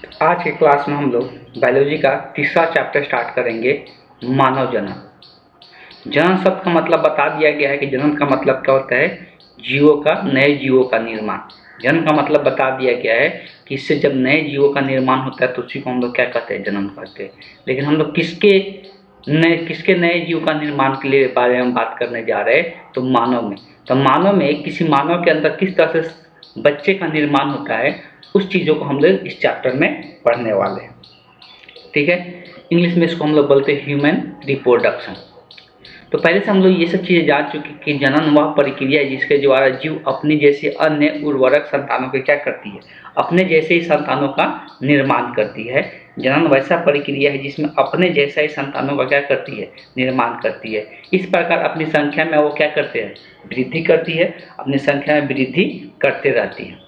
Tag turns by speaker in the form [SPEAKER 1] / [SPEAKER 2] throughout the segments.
[SPEAKER 1] आज के क्लास में हम लोग बायोलॉजी का तीसरा चैप्टर स्टार्ट करेंगे, मानव जनन। जनन शब्द का मतलब बता दिया गया है कि जनन का मतलब क्या होता है, जीवों का, नए जीवों का निर्माण। जनन का मतलब बता दिया गया है कि इससे जब नए जीवों का निर्माण होता है तो उसी को हम लोग क्या कहते हैं, जनन कहते हैं। लेकिन हम लोग किसके नए जीव का निर्माण के लिए बारे में बात करने जा रहे हैं, तो मानव में। तो मानव में किसी मानव के अंदर किस तरह से बच्चे का निर्माण होता है, उस चीज़ों को हम लोग इस चैप्टर में पढ़ने वाले हैं। ठीक है, इंग्लिश में इसको हम लोग बोलते हैं ह्यूमन रिप्रोडक्शन। तो पहले से हम लोग ये सब चीज़ें जान चुके कि जनन वह प्रक्रिया है जिसके द्वारा जीव अपने जैसे अन्य उर्वरक संतानों के क्या करती है, अपने जैसे ही संतानों का निर्माण करती है। जनन वैसा प्रक्रिया है जिसमें अपने जैसा ही संतानों का क्या करती है, निर्माण करती है। इस प्रकार अपनी संख्या में वो क्या करते हैं, वृद्धि करती है, अपनी संख्या में वृद्धि करते रहती है,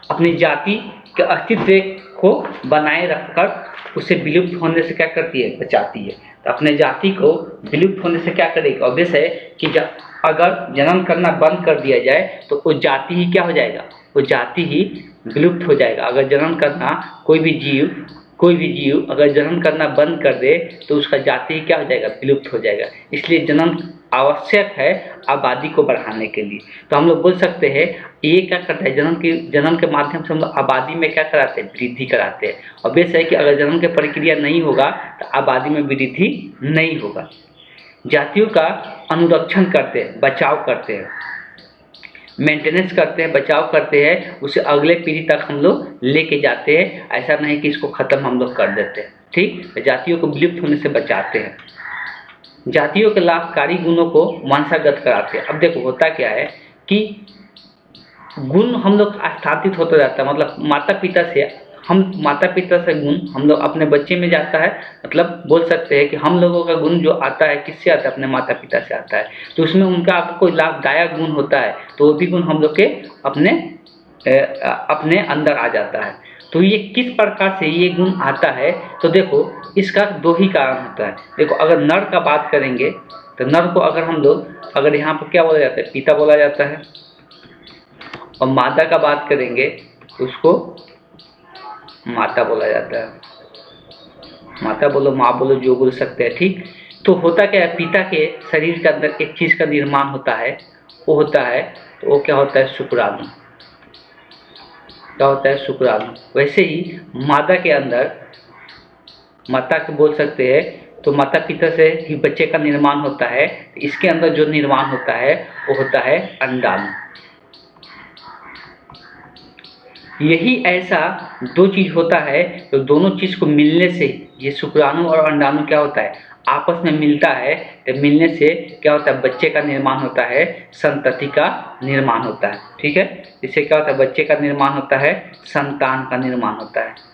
[SPEAKER 1] अपनी जाति के अस्तित्व को बनाए रखकर उसे विलुप्त होने से क्या करती है, बचाती है। तो अपने जाति को विलुप्त होने से क्या करेगी, ऑब्वियस है कि अगर जनन करना बंद कर दिया जाए तो वो जाति ही क्या हो जाएगा, वो जाति ही विलुप्त हो जाएगा। अगर जनन करना कोई भी जीव अगर जनन करना बंद कर दे तो उसका जाति ही क्या हो जाएगा, विलुप्त हो जाएगा। इसलिए जनन आवश्यक है आबादी को बढ़ाने के लिए। तो हम लोग बोल सकते हैं ये क्या करता है, जनन के माध्यम से हम लोग आबादी में क्या कराते हैं, वृद्धि कराते हैं। ऑब्वियस है कि अगर जनन की प्रक्रिया नहीं होगा तो आबादी में वृद्धि नहीं होगा। जातियों का अनुरक्षण करते हैं, बचाव करते हैं, मेंटेनेंस करते हैं, बचाव करते हैं, उसे अगले पीढ़ी तक हम लोग लेके जाते हैं। ऐसा नहीं कि इसको खत्म हम लोग कर देते हैं। ठीक, जातियों को विलुप्त होने से बचाते हैं, जातियों के लाभकारी गुणों को वंशागत कराते हैं। अब देखो होता क्या है कि गुण हम लोग स्थापित होता जाता है, मतलब माता पिता से गुण हम लोग अपने बच्चे में जाता है। मतलब बोल सकते हैं कि हम लोगों का गुण जो आता है किससे आता है, अपने माता पिता से आता है। तो उसमें उनका आपको कोई लाभदायक गुण होता है तो वो भी गुण हम लोग के अपने अंदर आ जाता है। तो ये किस प्रकार से ये गुण आता है, तो देखो इसका दो ही कारण होता है। देखो अगर नर का बात करेंगे तो नर को अगर यहाँ पर क्या बोला जाता है, पिता बोला जाता है। और मादा का बात करेंगे तो उसको माता बोला जाता है। माता बोलो, माँ बोलो, जो बोल सकते हैं। ठीक, तो होता क्या है, पिता के शरीर के अंदर एक चीज का निर्माण होता है, वो होता है, तो वो क्या होता है, शुक्राणु। क्या होता है, शुक्राणु। वैसे ही मादा के अंदर, माता को बोल सकते हैं, तो माता पिता से ही बच्चे का निर्माण होता है। इसके अंदर जो निर्माण होता है वो होता है अंडाणु। यही ऐसा दो चीज होता है, तो दोनों चीज को मिलने से ये शुक्राणु और अंडाणु क्या होता है, आपस में मिलता है। तो मिलने से क्या होता है, बच्चे का निर्माण होता है, संतति का निर्माण होता है। ठीक है, इससे क्या होता है, बच्चे का निर्माण होता है, संतान का निर्माण होता है।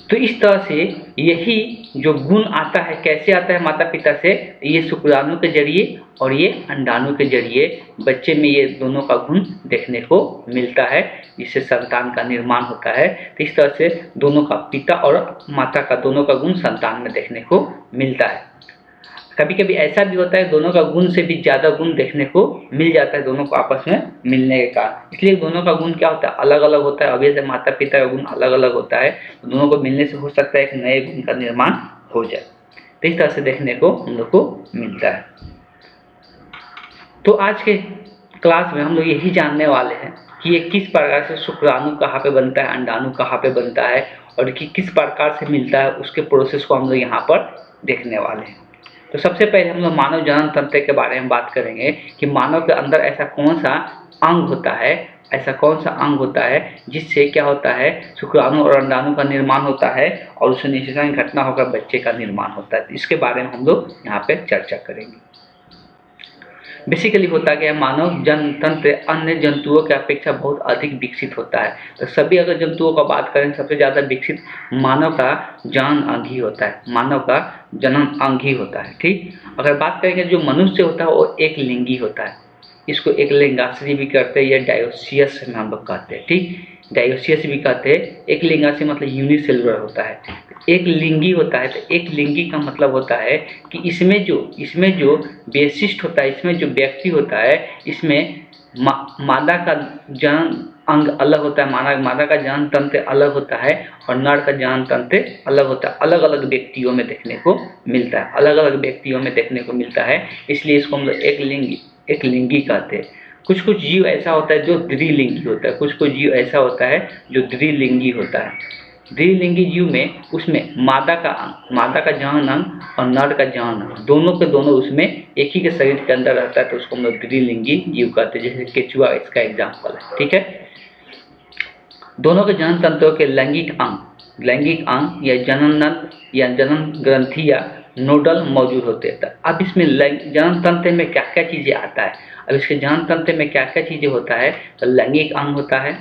[SPEAKER 1] तो इस तरह से यही जो गुण आता है, कैसे आता है, माता पिता से, ये शुक्राणु के जरिए और ये अंडाणु के जरिए बच्चे में ये दोनों का गुण देखने को मिलता है, जिससे संतान का निर्माण होता है। तो इस तरह से दोनों का, पिता और माता का, दोनों का गुण संतान में देखने को मिलता है। कभी कभी ऐसा भी होता है दोनों का गुण से भी ज्यादा गुण देखने को मिल जाता है, दोनों को आपस में मिलने के कारण। इसलिए दोनों का गुण क्या होता है, अलग अलग होता है। अभी से माता पिता का गुण अलग अलग होता है, तो दोनों को मिलने से हो सकता है एक नए गुण का निर्माण हो जाए। तो इस तरह से देखने को हम लोग को मिलता है। तो आज के क्लास में हम लोग यही जानने वाले हैं कि ये किस प्रकार से शुक्राणु कहाँ पे बनता है, अंडाणु कहाँ पे बनता है, और कि किस प्रकार से मिलता है, उसके प्रोसेस को हम लोग यहाँ पर देखने वाले हैं। तो सबसे पहले हम लोग मानव जनन तंत्र के बारे में बात करेंगे कि मानव के अंदर ऐसा कौन सा अंग होता है जिससे क्या होता है, शुक्राणु और अंडाणु का निर्माण होता है और उससे निषेचन की घटना होकर बच्चे का निर्माण होता है। इसके बारे में हम लोग यहाँ पे चर्चा करेंगे। बेसिकली होता क्या है, मानव जनन तंत्र अन्य जंतुओं की अपेक्षा बहुत अधिक विकसित होता है। तो सभी अगर जंतुओं का बात करें, सबसे ज़्यादा विकसित मानव का जनन अंग ही होता है, मानव का जनन अंग ही होता है। ठीक, अगर बात करेंगे जो मनुष्य होता है वो एक लिंगी होता है, इसको एक लिंगाश्री भी कहते हैं या डायोसियस में हम लोग कहते हैं। ठीक, डायोसियस भी कहते हैं। एक लिंगाश्री मतलब यूनिसेलुलर होता है, एक लिंगी होता है। तो एक लिंगी का मतलब होता है कि इसमें जो विशिष्ट होता है, इसमें जो व्यक्ति होता है, इसमें मादा का जनन अंग अलग होता है, मादा का जनन तंत्र अलग होता है और नर का जनन तंत्र अलग होता है। अलग अलग व्यक्तियों में देखने को मिलता है, अलग अलग व्यक्तियों में देखने को मिलता है, इसलिए इसको हम लोग एक लिंगी कहते हैं। कुछ कुछ जीव ऐसा होता है जो द्विलिंगी होता है, कुछ कुछ जीव ऐसा होता है जो द्विलिंगी होता है। द्विलिंगी जीव में उसमें मादा का जनन अंग और नर का जनन अंग दोनों के दोनों उसमें एक ही के शरीर के अंदर रहता है, तो उसको हम लोग द्विलिंगी जीव कहते हैं। जैसे केचुआ इसका एग्जाम्पल है, ठीक है। दोनों के जनन तंत्रों के लैंगिक अंग या जनन या जनन ग्रंथि या नोडल मौजूद होते हैं। अब इसमें जनन तंत्र में क्या क्या चीज़ें आता है, अब इसके जनन तंत्र में क्या क्या चीज़ें होता है, तो लैंगिक अंग होता है,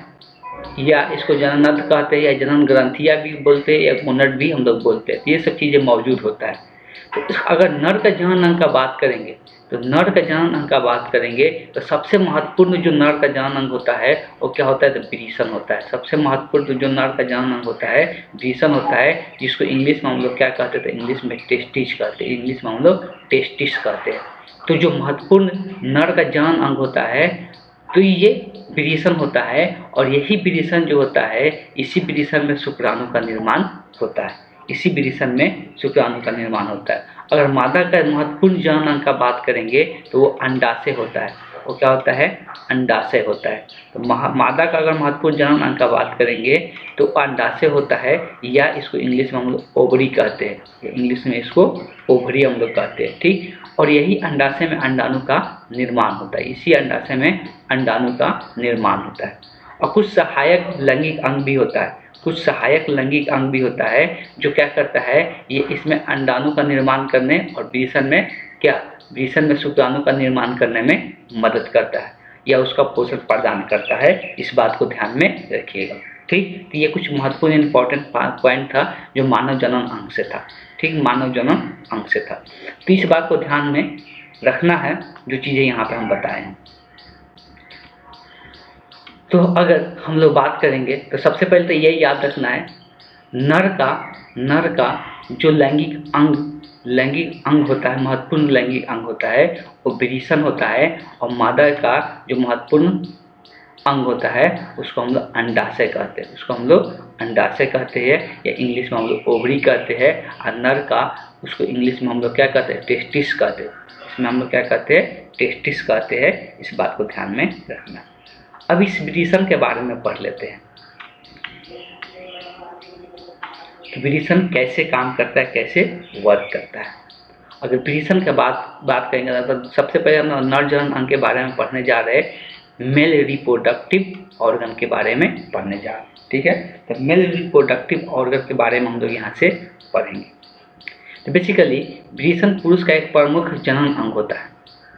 [SPEAKER 1] या इसको जननद कहते हैं, या जनन ग्रंथिया भी बोलते हैं, या मोनड भी हम लोग बोलते हैं। ये सब चीज़ें मौजूद होता है। तो अगर नर का जनन अंग का बात करेंगे, तो नर का जनन अंग का बात करेंगे तो सबसे महत्वपूर्ण जो नर का जनन अंग होता है वो क्या होता है, तो ब्रीसन होता है। सबसे महत्वपूर्ण जो नर का जनन अंग होता है ब्रीसन होता है, जिसको इंग्लिश में हम लोग क्या कहते हैं, तो इंग्लिश में टेस्टिस कहते हैं, इंग्लिश में हम लोग टेस्टिस कहते हैं। तो जो महत्वपूर्ण नर का जनन अंग होता है तो ये ब्रीसन होता है, और यही ब्रीसन जो होता है, इसी ब्रीसन में शुक्राणु का निर्माण होता है, इसी ब्रीसन में शुक्राणु का निर्माण होता है। अगर मादा का महत्वपूर्ण जनन अंग का बात करेंगे तो वो अंडाशय होता है। वो क्या होता है, अंडाशय होता है। तो मादा का अगर महत्वपूर्ण जनन अंग का बात करेंगे तो अंडाशय होता है, या इसको इंग्लिश में हम लोग ओवरी कहते हैं, इंग्लिश में इसको ओवरी हम लोग कहते हैं, ठीक। और यही अंडाशय में अंडाणु का निर्माण होता है, इसी अंडाशय में अंडाणु का निर्माण होता है। और कुछ सहायक लैंगिक अंग भी होता है, कुछ सहायक लैंगिक अंग भी होता है जो क्या करता है, ये इसमें अंडाणु का निर्माण करने और वृषण में शुक्राणु का निर्माण करने में मदद करता है, या उसका पोषण प्रदान करता है। इस बात को ध्यान में रखिएगा, ठीक। तो ये कुछ महत्वपूर्ण इंपॉर्टेंट पॉइंट था जो मानव जनन अंग से था, ठीक, मानव जनन अंग से था। तो इस बात को ध्यान में रखना है जो चीज़ें यहाँ पे हम बताए हैं। तो अगर हम लोग बात करेंगे तो सबसे पहले तो यही याद रखना है, नर का जो लैंगिक अंग होता है, महत्वपूर्ण लैंगिक अंग होता है वो वृषण होता है, और मादा का जो महत्वपूर्ण अंग होता है उसको हम लोग अंडाशय कहते हैं, उसको हम लोग अंडाशय कहते हैं, या इंग्लिश में हम लोग ओवरी कहते हैं। और नर का उसको इंग्लिश में हम लोग क्या कहते हैं, टेस्टिस कहते हैं, इसमें हम लोग क्या कहते हैं, टेस्टिस कहते हैं। इस बात को ध्यान में रखना। अब इस वृषण के बारे में पढ़ लेते हैं, तो वृषण कैसे काम करता है, कैसे वर्क करता है। अगर वृषण के बात करेंगे तो सबसे पहले हम नर जनन अंग के बारे में पढ़ने जा रहे हैं, मेल रिप्रोडक्टिव ऑर्गन के बारे में पढ़ने जा रहे हैं, ठीक है। तो मेल रिप्रोडक्टिव ऑर्गन के बारे में हम लोग यहाँ से पढ़ेंगे। तो बेसिकली वृषण पुरुष का एक प्रमुख जनन अंग होता है,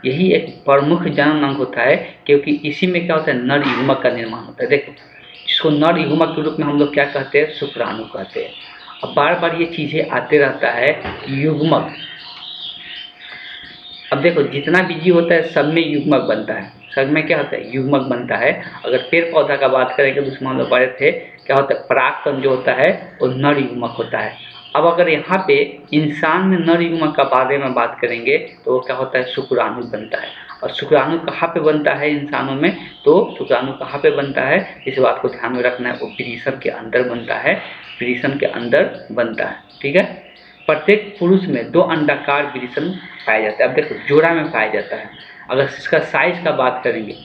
[SPEAKER 1] यही एक प्रमुख जनन अंग होता है, क्योंकि इसी में क्या होता है, नर युग्मक का निर्माण होता है। देखो, जिसको नर युग्मक के रूप में हम लोग क्या कहते हैं, शुक्राणु कहते हैं। अब बार बार ये चीज़ें आते रहता है, युग्मक। अब देखो, जितना भी जीव होता है सब में युग्मक बनता है, सब में क्या होता है, युग्मक बनता है। अगर पेड़ पौधा का बात करेंगे तो उसमें हम लोग पढ़े थे, क्या होता है, परागकण जो होता है वो नर युग्मक होता है। अब अगर यहाँ पे इंसान में नर युग्मक का बारे में बात करेंगे तो वो क्या होता है, शुक्राणु बनता है। और शुक्राणु कहाँ पे बनता है इंसानों में, तो शुक्राणु कहाँ पे बनता है, इस बात को ध्यान में रखना है। वो वृषण के अंदर बनता है, वृषण के अंदर बनता है, ठीक है। प्रत्येक पुरुष में 2 अंडाकार वृषण पाए जाते हैं। अब देखो, जोड़ा में पाया जाता है। अगर इसका साइज का बात करेंगे,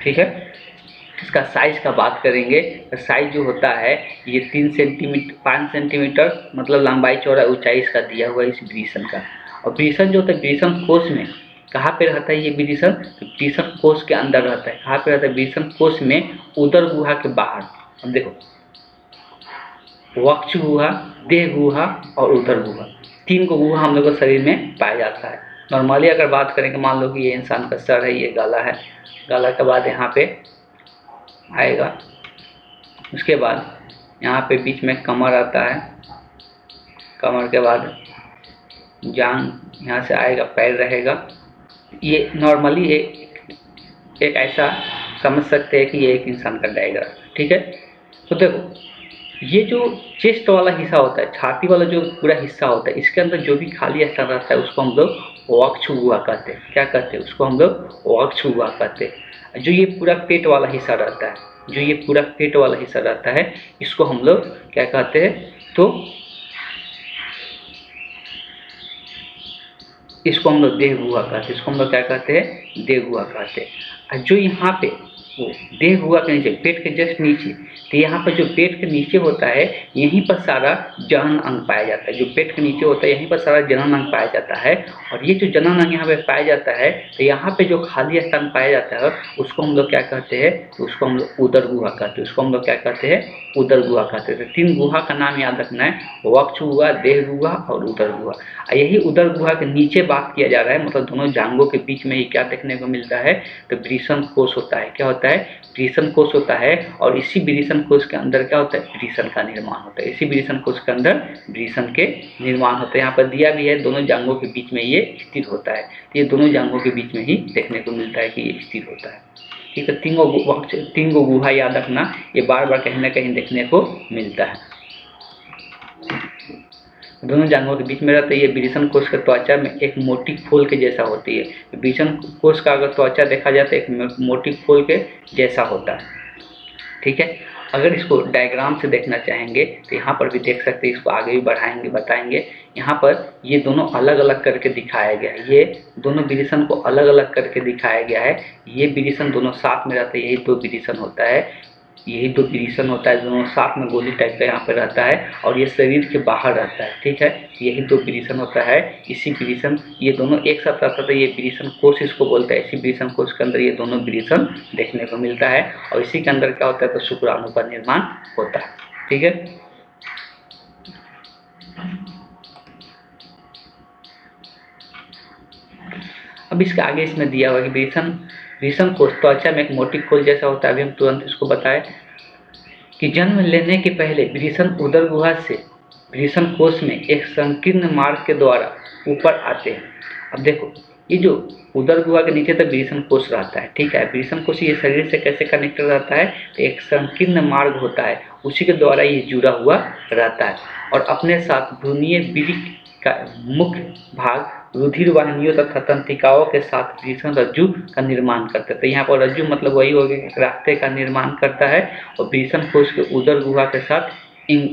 [SPEAKER 1] ठीक है, इसका साइज का बात करेंगे तो साइज जो होता है ये 5 सेंटीमीटर मतलब लंबाई चौड़ाई ऊंचाई इसका दिया हुआ है इस वृषण का। और वृषण जो होता है, वृषण कोश में कहाँ पे रहता है ये वृषण, तो वृषण कोश के अंदर रहता है। कहाँ पे रहता है, वृषण कोश में उदर गुहा के बाहर। अब देखो, वक्ष गुहा, देह गुहा और उदर गुहा, 3 को गुहा हम लोग के शरीर में पाया जाता है। नॉर्मली अगर बात करेंगे, मान लो कि ये इंसान का सर है, ये गला है, गला के बाद यहाँ पे आएगा, उसके बाद यहाँ पे बीच में कमर आता है, कमर के बाद जांघ, यहाँ से आएगा पैर रहेगा। ये नॉर्मली एक ऐसा समझ सकते हैं कि ये एक इंसान का डायग्राम, ठीक है। तो देखो, ये जो चेस्ट वाला हिस्सा होता है, छाती वाला जो पूरा हिस्सा होता है, इसके अंदर जो भी खाली स्थान रहता है उसको हम लोग वक्ष गुहा कहते हैं। क्या कहते हैं, उसको हम लोग वक्ष गुहा कहते हैं। जो ये पूरा पेट वाला हिस्सा रहता है, जो ये पूरा पेट वाला हिस्सा रहता है, इसको हम लोग क्या कहते हैं, तो इसको हम लोग देह गुहा कहते हैं। इसको हम लोग क्या कहते हैं, देह गुहा कहते हैं। और जो यहाँ पे वो देह गुहा के नीचे, पेट के जस्ट नीचे, तो यहाँ पर जो पेट के नीचे होता है, यहीं पर सारा जनन अंग पाया जाता है। जो पेट के नीचे होता है, यहीं पर सारा जनन अंग पाया जाता है। और ये जो जनन अंग यहाँ पे पाया जाता है, तो यहाँ पे जो खाली स्थान पाया जाता है, उसको हम लोग क्या कहते हैं, तो उसको हम लोग उदर गुहा कहते हैं। उसको हम लोग क्या कहते हैं, उदर गुहा कहते हैं। तो 3 गुहा का नाम याद रखना है, वक्ष गुहा, देह गुहा और उदर गुहा। यही उदर गुहा के नीचे बात किया जा रहा है, मतलब दोनों जांघों के बीच में ही क्या देखने को मिलता है, तो वृषण कोष होता है। क्या होता है, वृषण कोष होता है। और इसी वृषण कोष के अंदर क्या होता है, वृषण का निर्माण होता है। इसी वृषण कोष के अंदर वृषण के निर्माण होता है। यहाँ पर दिया भी है, दोनों जांघों के बीच में ये स्थित होता है। ये दोनों जांघों के बीच में ही देखने को मिलता है कि ये स्थित होता है। ठीक है, 3 गो गुहा याद रखना, ये बार बार कहीं ना कहीं देखने को मिलता है। दोनों जांघों के बीच में रहता है। ये वृषण कोष का त्वचा में एक मोटी खोल के जैसा होती है। वृषण कोष का अगर त्वचा देखा जाए तो एक मोटी खोल के जैसा होता है। ठीक है, अगर इसको डायग्राम से देखना चाहेंगे तो यहाँ पर भी देख सकते हैं। इसको आगे भी बढ़ाएंगे, बताएंगे। यहाँ पर ये दोनों अलग अलग करके दिखाया गया है। ये दोनों वृषण को अलग अलग करके दिखाया गया है। ये वृषण दोनों साथ में रहते हैं, यही 2 वृषण होता है। यही 2 वृषण होता है, दोनों साथ में गोली टाइप का यहाँ पर रहता है। और ये शरीर के बाहर रहता है। ठीक है, यही 2 वृषण होता है। इसी वृषण, ये दोनों एक साथ रहता है, ये वृषण कोष इसको बोलता है। इसी वृषण कोष के अंदर ये दोनों वृषण देखने को मिलता है। और इसी के अंदर क्या होता है, तो शुक्राणु का निर्माण होता है। ठीक है, अब इसके आगे इसमें दिया हुआ कि वृषण कोष त्वचा में एक मोटी खोल जैसा होता है। अभी हम तुरंत इसको बताएं कि जन्म लेने के पहले वृषण उदर गुहा से वृषण कोष में एक संकीर्ण मार्ग के द्वारा ऊपर आते हैं। अब देखो, ये जो उदर गुहा के नीचे तक वृषण कोष रहता है। ठीक है, वृषण कोष ये शरीर से कैसे कनेक्टेड रहता है, तो एक संकीर्ण मार्ग होता है, उसी के द्वारा ये जुड़ा हुआ रहता है। और अपने साथ भ्रूणीय वृक्क का मुख्य भाग रुधिर वाहिनियों तथा तंत्रिकाओं के साथ वृषण रज्जु का निर्माण करता है। तो यहाँ पर रज्जु मतलब वही हो गया, एक रास्ते का निर्माण करता है। और वृषण कोष के उदर गुहा के साथ इन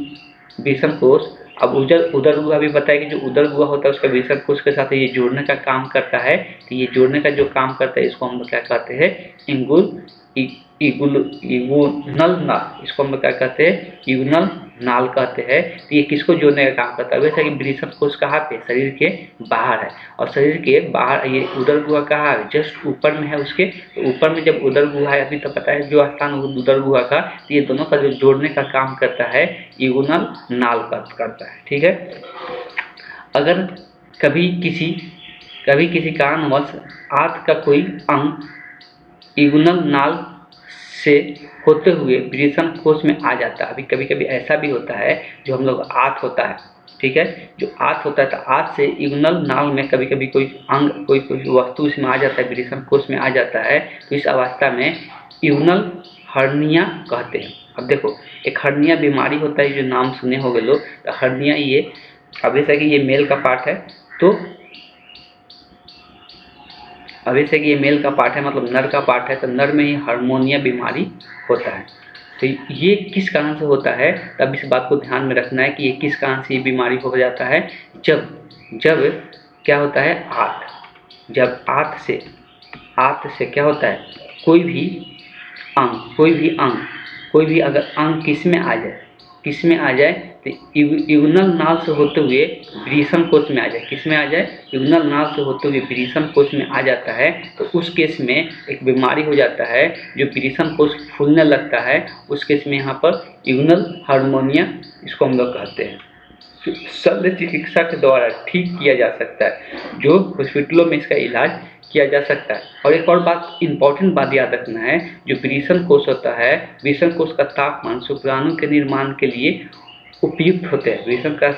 [SPEAKER 1] वृषण कोष, अब उदर गुहा भी बताया कि जो उदर गुहा होता है उसका वृषण कोष के साथ ये जोड़ने का काम करता है। तो ये जोड़ने का जो काम करता है इसको हम लोग क्या कहते हैं, इगुनल नाल। इसको हम लोग क्या कहते हैं, इगुनल नाल कहते हैं। तो ये किसको जोड़ने का काम करता है, वैसा कि वृषण कोष कहाँ पे, शरीर के बाहर है। और शरीर के बाहर ये उदर गुहा कहाँ है, जस्ट ऊपर में है उसके। तो ऊपर में जब उदर गुहा है, अभी तो पता है जो स्थान उदर गुहा का, तो ये दोनों का जो जोड़ने का काम करता है इगुनल नाल करता है। ठीक है, अगर कभी किसी कारणवश आंत का कोई अंग इगुनल नाल से होते हुए वृषण कोष में आ जाता है। अभी कभी कभी ऐसा भी होता है, जो हम लोग आंत होता है, ठीक है, जो आंत होता है, तो आंत से इगुनल नाल में कभी कभी कोई अंग, कोई वस्तु इसमें आ जाता है, वृषण कोष में आ जाता है। तो इस अवस्था में इगुनल हर्निया कहते हैं। अब देखो, एक हर्निया बीमारी होता है, जो नाम सुने होंगे लोग। तो हर्निया ये, अब जैसा कि ये मेल का पार्ट है, तो अभी से कि ये मेल का पार्ट है, मतलब नर का पार्ट है, तो नर में ही हार्मोनिया बीमारी होता है। तो ये किस कारण से होता है, तब इस बात को ध्यान में रखना है कि ये किस कारण से ये बीमारी हो जाता है। जब क्या होता है, जब आंत से क्या होता है, कोई भी अगर अंग किस में आ जाए, तो इगुनल नाल से होते हुए वृषण कोष में आ जाए। किस में आ जाए, इगुनल नाल से होते हुए वृषण कोष में आ जाता है। तो उस केस में एक बीमारी हो जाता है, जो वृषण कोष फूलने लगता है। उस केस में यहाँ पर इगुनल हार्मोनिया, इसको हम लोग कहते हैं। शल्य चिकित्सा के द्वारा ठीक किया जा सकता है, जो हॉस्पिटलों में इसका इलाज किया जा सकता है। और एक और बात, इंपॉर्टेंट बात याद रखना है, जो वृषण कोष होता है, वृषण कोष का तापमान शुक्राणु के निर्माण के लिए उपयुक्त होते हैं। वृषण का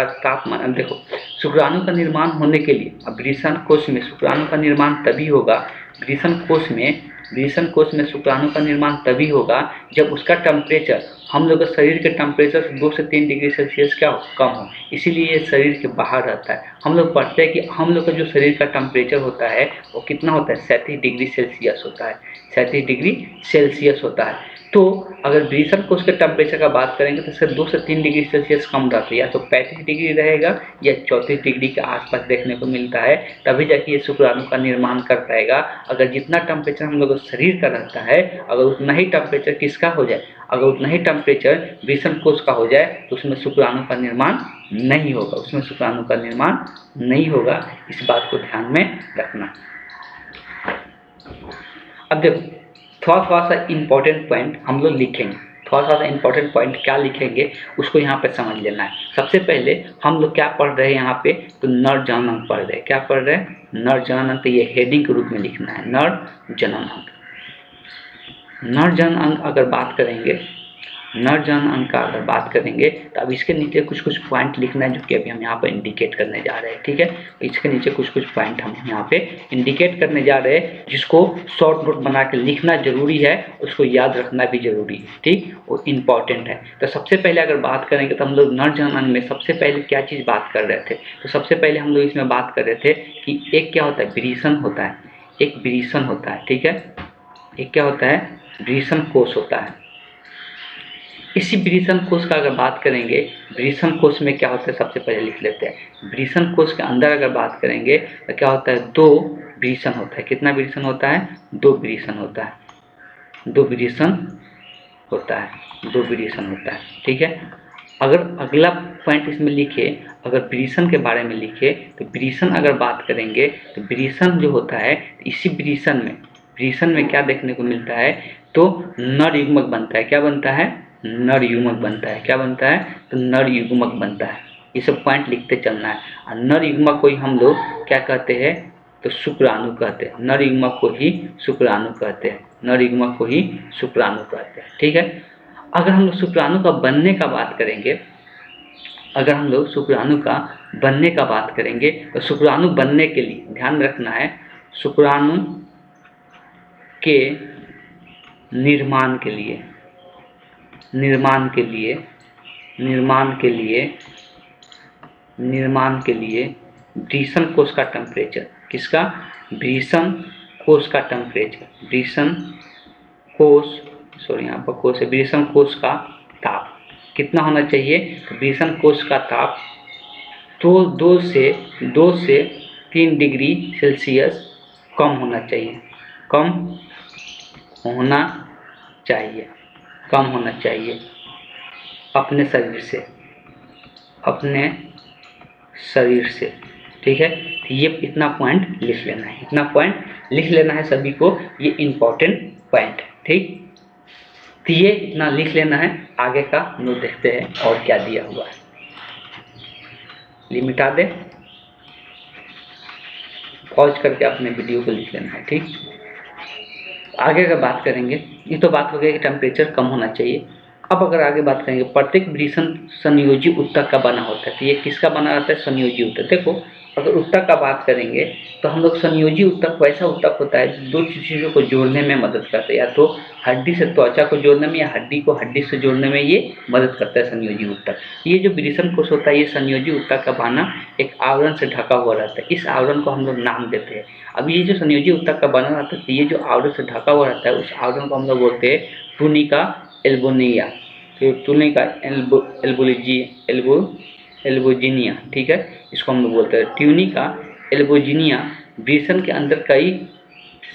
[SPEAKER 1] तापमान, अब देखो, शुक्राणु का निर्माण होने के लिए, अब वृषण कोष में शुक्राणु का निर्माण तभी होगा, वृषण कोष में शुक्राणु का निर्माण तभी होगा जब उसका टेम्परेचर हम लोग के शरीर के टेम्परेचर से 2 से 3 डिग्री सेल्सियस क्या हो, कम हो। इसीलिए ये शरीर के बाहर रहता है। हम लोग पढ़ते हैं कि हम लोग का जो शरीर का टेम्परेचर होता है वो कितना होता है, 37 डिग्री सेल्सियस होता है। 37 डिग्री सेल्सियस होता है। तो अगर वृषण कोश के टेम्परेचर का बात करेंगे तो सर 2 से 3 डिग्री सेल्सियस कम रहता है, या तो 35 डिग्री रहेगा या 34 डिग्री के आसपास देखने को मिलता है, तभी जाके ये शुक्राणु का निर्माण कर पाएगा। अगर जितना टेम्परेचर हम लोग शरीर का रहता है, अगर उतना ही टेम्परेचर किसका हो जाए, अगर उतना ही टेम्परेचर वृषण कोश का हो जाए तो उसमें शुक्राणु का निर्माण नहीं होगा, उसमें शुक्राणु का निर्माण नहीं होगा। इस बात को ध्यान में रखना। अब देखो थोड़ा सा इम्पोर्टेंट पॉइंट हम लोग लिखेंगे, थोड़ा सा इम्पोर्टेंट पॉइंट क्या लिखेंगे उसको यहाँ पे समझ लेना है। सबसे पहले हम लोग क्या पढ़ रहे हैं यहाँ पे, तो नर जनन अंग पढ़ रहे हैं। क्या पढ़ रहे हैं? नर जनन अंग। तो ये हेडिंग के रूप में लिखना है, नर जनन अंग। नर जनन अंग अगर बात करेंगे, नर जनन अंग का अगर बात करेंगे तो अब इसके नीचे कुछ पॉइंट लिखना है जो कि अभी हम यहाँ पे इंडिकेट करने जा रहे हैं। ठीक है, तो इसके नीचे कुछ पॉइंट हम यहाँ पे इंडिकेट करने जा रहे हैं, जिसको शॉर्ट नोट बना के लिखना जरूरी है, उसको याद रखना भी जरूरी है। ठीक, वो इम्पॉर्टेंट है। तो सबसे पहले अगर बात करेंगे तो हम लोग नर जनन अंग में सबसे पहले क्या चीज़ बात कर रहे थे, तो सबसे पहले हम लोग इसमें बात कर रहे थे कि एक क्या होता है, वृषण होता है, एक वृषण होता है। ठीक है, एक क्या होता है, वृषण कोश होता है। इसी वृषण कोश का अगर बात करेंगे, वृषण कोश में क्या होता है सबसे पहले लिख लेते हैं। वृषण कोश के अंदर अगर बात करेंगे तो क्या होता है, 2 वृषण होता है। कितना वृषण होता है? 2 वृषण होता है, 2 वृषण होता है, 2 वृषण होता है। ठीक है, अगर अगला पॉइंट इसमें लिखे, अगर वृषण के बारे में लिखे तो वृषण अगर बात करेंगे तो वृषण जो होता है, इसी वृषण में क्या देखने को मिलता है, तो नर युग्मक बनता है। क्या बनता है? नर युग्मक बनता है। क्या बनता है? तो नर युग्मक बनता है। ये सब पॉइंट लिखते चलना है। और नर युग्मक को ही हम लोग क्या कहते हैं, तो शुक्राणु कहते हैं। नर युग्मक को ही शुक्राणु कहते हैं, नर युग्मक को ही शुक्राणु कहते हैं। ठीक है, अगर हम लोग शुक्राणु का बनने का बात करेंगे, अगर हम लोग शुक्राणु का बनने का बात करेंगे तो शुक्राणु बनने के लिए ध्यान रखना है, शुक्राणु के निर्माण के लिए वृषण कोश का टेम्परेचर, किसका? वृषण कोश का टेम्परेचर, वृषण कोश का ताप कितना होना चाहिए? वृषण कोश का ताप तो 2 से 3 डिग्री सेल्सियस कम होना चाहिए, कम होना चाहिए अपने शरीर से। ठीक है, तो ये इतना पॉइंट लिख लेना है, सभी को, ये इम्पोर्टेंट पॉइंट है। ठीक, तो ये इतना लिख लेना है। आगे का हम लोग देखते हैं और क्या दिया हुआ है। मिटा दे, पॉज करके अपने वीडियो को लिख लेना है। ठीक, आगे का बात करेंगे, ये तो बात हो गई कि टेम्परेचर कम होना चाहिए। अब अगर आगे बात करेंगे, प्रत्येक वृषण संयोजी उत्तक का बना होता है। तो ये किसका बना रहता है? संयोजी उत्तक। देखो, अगर उत्तक का बात करेंगे तो हम लोग संयोजी उत्तक वैसा उत्तक होता है जो 2 चीज़ों को जोड़ने में मदद करता है, या तो हड्डी से त्वचा को जोड़ने में या हड्डी को हड्डी से जोड़ने में ये मदद करता है संयोजी उत्तक। ये जो वृषण कोश होता है, ये संयोजी उत्तक का बना एक आवरण से ढका हुआ रहता है। इस आवरण को हम लोग नाम देते हैं। अब ये जो संयोजी उत्तक का बना रहता है, ये जो आवरण से ढका हुआ रहता है, उस आवरण को हम लोग बोलते हैं टूनिका एल्बोनिया, टूनिका एल्बोजिनिया। ठीक है, इसको हम लोग बोलते हैं ट्यूनिका एल्बोजिनिया। वृषण के अंदर कई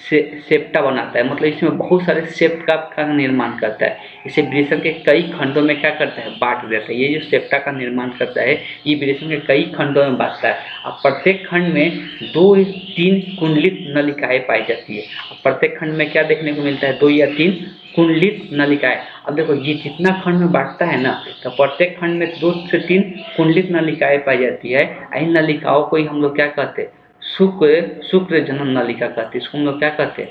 [SPEAKER 1] सेप्टा बनाता है, मतलब इसमें बहुत सारे सेप्टा का निर्माण करता है। इसे वृषण के कई खंडों में क्या करता है? बांट देता है। ये जो सेप्टा का निर्माण करता है, ये वृषण के कई खंडों में बांटता है। अब प्रत्येक खंड में 2 या 3 कुंडलित नलिकाएं पाई जाती है। अब प्रत्येक खंड में क्या देखने को मिलता है? 2 या 3 कुंडलित नलिकाएं। अब देखो, ये जितना खंड में बांटता है ना, तो प्रत्येक खंड में 2 से 3 कुंडलित नलिकाएं पाई जाती है। इन नलिकाओं को ही हम लोग क्या कहते हैं? शुक्र जनन नलिका कहते हैं। इसको हम लोग क्या कहते हैं?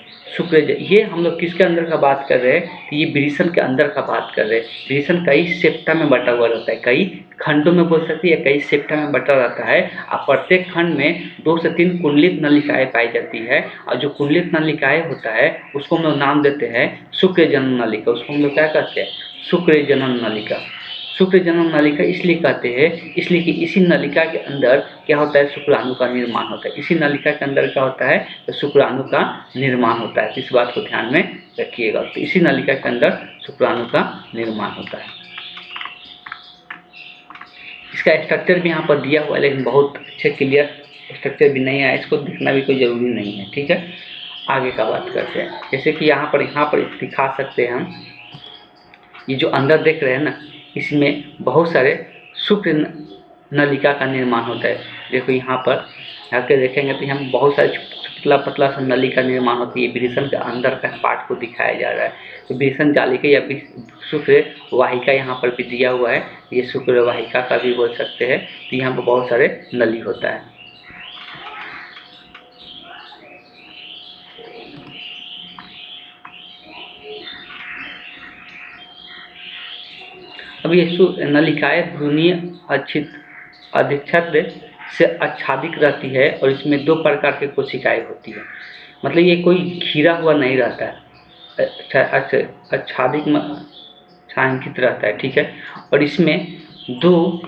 [SPEAKER 1] ये हम लोग किसके अंदर का बात कर रहे हैं? ये वृषण के अंदर का बात कर रहे हैं। वृषण कई सेप्टा में बटा हुआ रहता है, कई खंडों में बोल सकते हैं, कई सेप्टा में बटा रहता है। और प्रत्येक खंड में 2 से 3 कुंडलित नलिकाएं पाई जाती है। और जो कुंडलित नलिकाएं होता है उसको हम लोग नाम देते हैं शुक्र जनन नलिका। उसको हम लोग क्या कहते हैं? शुक्र जनन नलिका। शुक्र जनन नलिका इसलिए कहते हैं, इसलिए कि इसी नलिका के अंदर क्या होता है? शुक्राणु का निर्माण होता है। इसी नलिका के अंदर क्या होता है? तो शुक्राणु का निर्माण होता है। इस बात को ध्यान में रखिएगा। तो इसी नलिका के अंदर शुक्राणु का निर्माण होता है। इसका स्ट्रक्चर भी यहाँ पर दिया हुआ है, लेकिन बहुत अच्छे क्लियर स्ट्रक्चर भी नहीं है, इसको दिखना भी कोई ज़रूरी नहीं है। ठीक है, आगे का बात करते हैं। जैसे कि यहाँ पर दिखा सकते हैं हम, ये जो अंदर देख रहे हैं ना, इसमें बहुत सारे शुक्र नलिका का निर्माण होता है। देखो यहाँ पर आके देखेंगे तो यहाँ बहुत सारे पतला पतला सा नलिका निर्माण होती है। वृषण के अंदर का पार्ट को दिखाया जा रहा है। तो वृषण जालिका या शुक्र वाहिका यहाँ पर भी दिया हुआ है, ये शुक्र वाहिका का भी बोल सकते हैं। तो यहाँ पर बहुत सारे नली होता है। अब ये नलिकाएं भ्रूणीय अधिच्छद से आच्छादित रहती है और इसमें 2 प्रकार की कोशिकाएं होती है। मतलब ये कोई घिरा हुआ नहीं रहता है, आच्छादित छायांकित रहता है। ठीक है, और इसमें 2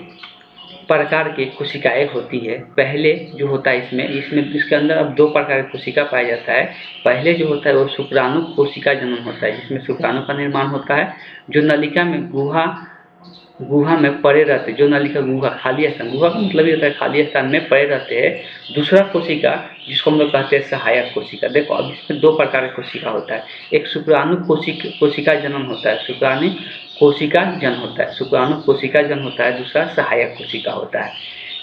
[SPEAKER 1] प्रकार की कोशिकाएं होती है। पहले जो होता है इसमें इसके अंदर अब 2 प्रकार की कोशिका पाया जाता है। पहले जो होता है वो शुक्राणु कोशिका जनन होता है, जिसमें शुक्राणु का निर्माण होता है, जो नलिका में गुहा में पड़े रहते हैं। जो नलिका गुहा खाली स्थान, गुहा का मतलब ये होता है खाली स्थान में पड़े रहते हैं। दूसरा कोशिका जिसको हम लोग कहते हैं सहायक कोशिका। देखो अब इसमें 2 प्रकार की कोशिका होता है। एक शुक्राणु कोशिका जनन होता है, शुक्राणु कोशिका जन होता है, शुक्राणु कोशिका जन होता है। दूसरा सहायक कोशिका होता है।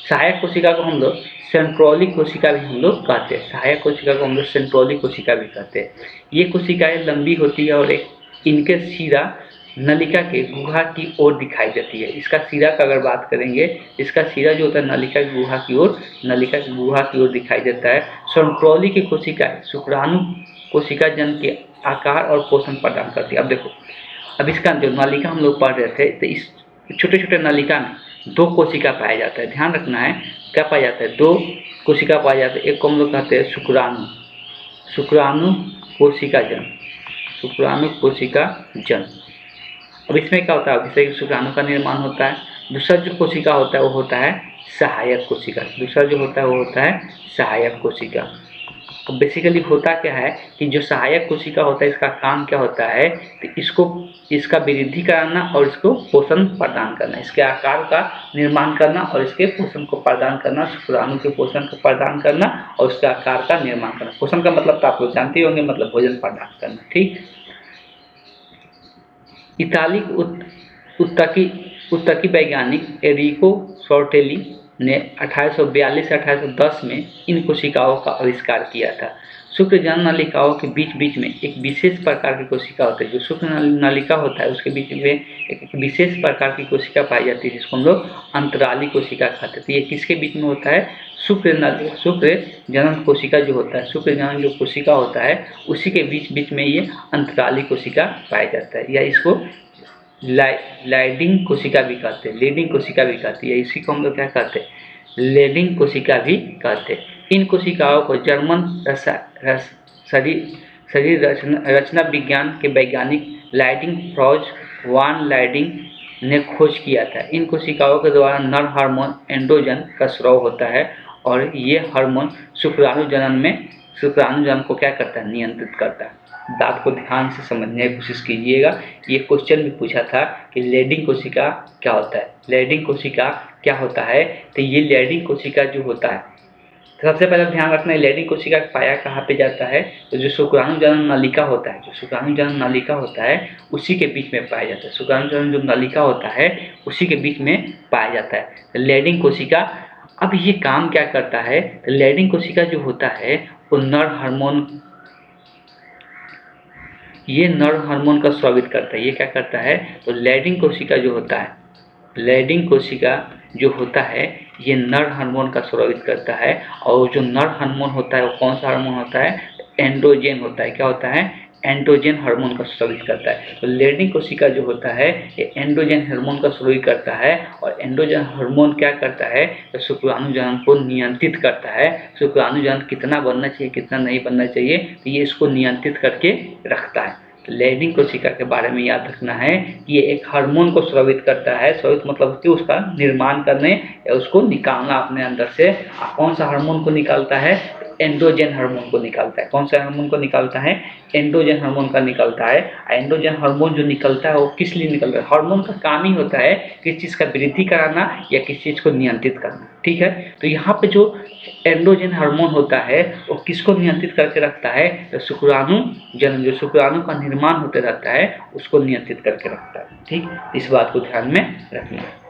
[SPEAKER 1] सहायक कोशिका को हम लोग सेंट्रोलिक कोशिका भी हम लोग कहते हैं। सहायक कोशिका को हम लोग सेंट्रोलिक कोशिका भी कहते हैं। ये कोशिकाएं लंबी होती है और इनके सिरा नलिका के गुहा की ओर दिखाई देती है। इसका सिरा का अगर बात करेंगे, इसका सिरा जो होता है नलिका की गुहा की ओर दिखाई देता है। सेंट्रोली की कोशिकाएं शुक्राणु कोशिका जन के आकार और पोषण प्रदान करती है। अब देखो, अब इसका जो नलिका हम लोग पढ़ रहे थे, तो इस छोटे छोटे नलिका में 2 कोशिका पाया जाता है। ध्यान रखना है, क्या पाया जाता है? 2 कोशिका पाया जाता है। एक को हम लोग कहते हैं शुक्राणु कोशिका जन। अब इसमें क्या होता है? जैसे कि शुक्राणु का निर्माण होता है। दूसरा जो कोशिका होता है वो होता है सहायक कोशिका। तो बेसिकली होता क्या है कि जो सहायक कोशिका होता है, इसका काम क्या होता है? तो इसका वृद्धि कराना और इसको पोषण प्रदान करना, इसके आकार का निर्माण करना और इसके पोषण को प्रदान करना, शुक्राणु के पोषण को प्रदान करना और उसके आकार का निर्माण करना। पोषण का मतलब तो आप लोग जानते होंगे, मतलब भोजन प्रदान करना। ठीक, इतालिक उत्तकी वैज्ञानिक एरिको सोर्टेली ने 1842 से 1810 में इन कोशिकाओं का आविष्कार किया था। शुक्र जन नलिकाओं के बीच में एक विशेष प्रकार की कोशिका होती है। जो शुक्र नलिका होता है उसके बीच में एक विशेष प्रकार की कोशिका पाई जाती है, जिसको हम लोग अंतराली कोशिका कहते हैं। तो ये किसके बीच में होता है? शुक्र जनन कोशिका जो होता है, शुक्र जनन जो कोशिका होता है, उसी के बीच में ये अंतराली कोशिका पाया जाता है, या इसको लाइडिंग कोशिका भी कहते हैं, लीडिंग कोशिका भी कहती है। इसी को हम लोग क्या कहते हैं? लीडिंग कोशिका भी कहते हैं। इन कोशिकाओं को जर्मन शरीर रचना विज्ञान के वैज्ञानिक लाइडिंग फ्रॉज वान लाइडिंग ने खोज किया था। इन कोशिकाओं के द्वारा नर हार्मोन एंड्रोजन का स्राव होता है और ये हार्मोन शुक्राणु जनन को क्या करता है? नियंत्रित करता है। बात को ध्यान से समझने की कोशिश कीजिएगा। ये क्वेश्चन भी पूछा था कि लीडिंग कोशिका क्या होता है। लीडिंग कोशिका क्या होता है? तो ये लीडिंग कोशिका जो होता है, सबसे पहले ध्यान रखना है लीडिंग कोशिका पाया कहाँ पे जाता है? तो जो शुक्राणु जनन नलिका होता है, उसी के बीच में पाया जाता है। शुक्राणु जनन जो नलिका होता है उसी के बीच में पाया जाता है लीडिंग कोशिका। अब ये काम क्या करता है? लीडिंग कोशिका जो होता है वो नर हार्मोन का स्रावित करता है। ये क्या करता है? तो लीडिंग कोशिका जो होता है ये नर हार्मोन का स्रावित करता है। और जो नर हार्मोन होता है वो कौन सा हार्मोन होता है? एंड्रोजन होता है। क्या होता है? एंड्रोजन हार्मोन का स्रावित करता है। तो लीडिंग कोशिका जो होता है ये एंड्रोजन हार्मोन का स्रावित करता है। और एंड्रोजन हार्मोन क्या करता है? तो शुक्राणु जनन को नियंत्रित करता है। शुक्राणु जनन कितना बनना चाहिए, कितना नहीं बनना चाहिए, तो ये इसको नियंत्रित करके रखता है। तो लीडिंग कोशिका के बारे में याद रखना है कि ये एक हार्मोन को स्रावित करता है। स्रावित मतलब कि उसका निर्माण करने या उसको निकालना अपने अंदर से। कौन सा हार्मोन को निकालता है? एंड्रोजन हार्मोन को निकालता है। कौन सा हार्मोन को निकालता है? एंड्रोजन हार्मोन का निकलता है। एंड्रोजन हार्मोन जो निकलता है वो किस लिए निकलता है? हार्मोन का काम ही होता है किस चीज़ का वृद्धि कराना या किस चीज़ को नियंत्रित करना। ठीक है, तो यहाँ पे जो एंड्रोजन हार्मोन होता है वो किसको नियंत्रित करके रखता है? तो शुक्राणु जन्म, जो शुक्राणु का निर्माण होते रहता है उसको नियंत्रित करके रखता है। ठीक, इस बात को ध्यान में रखना है।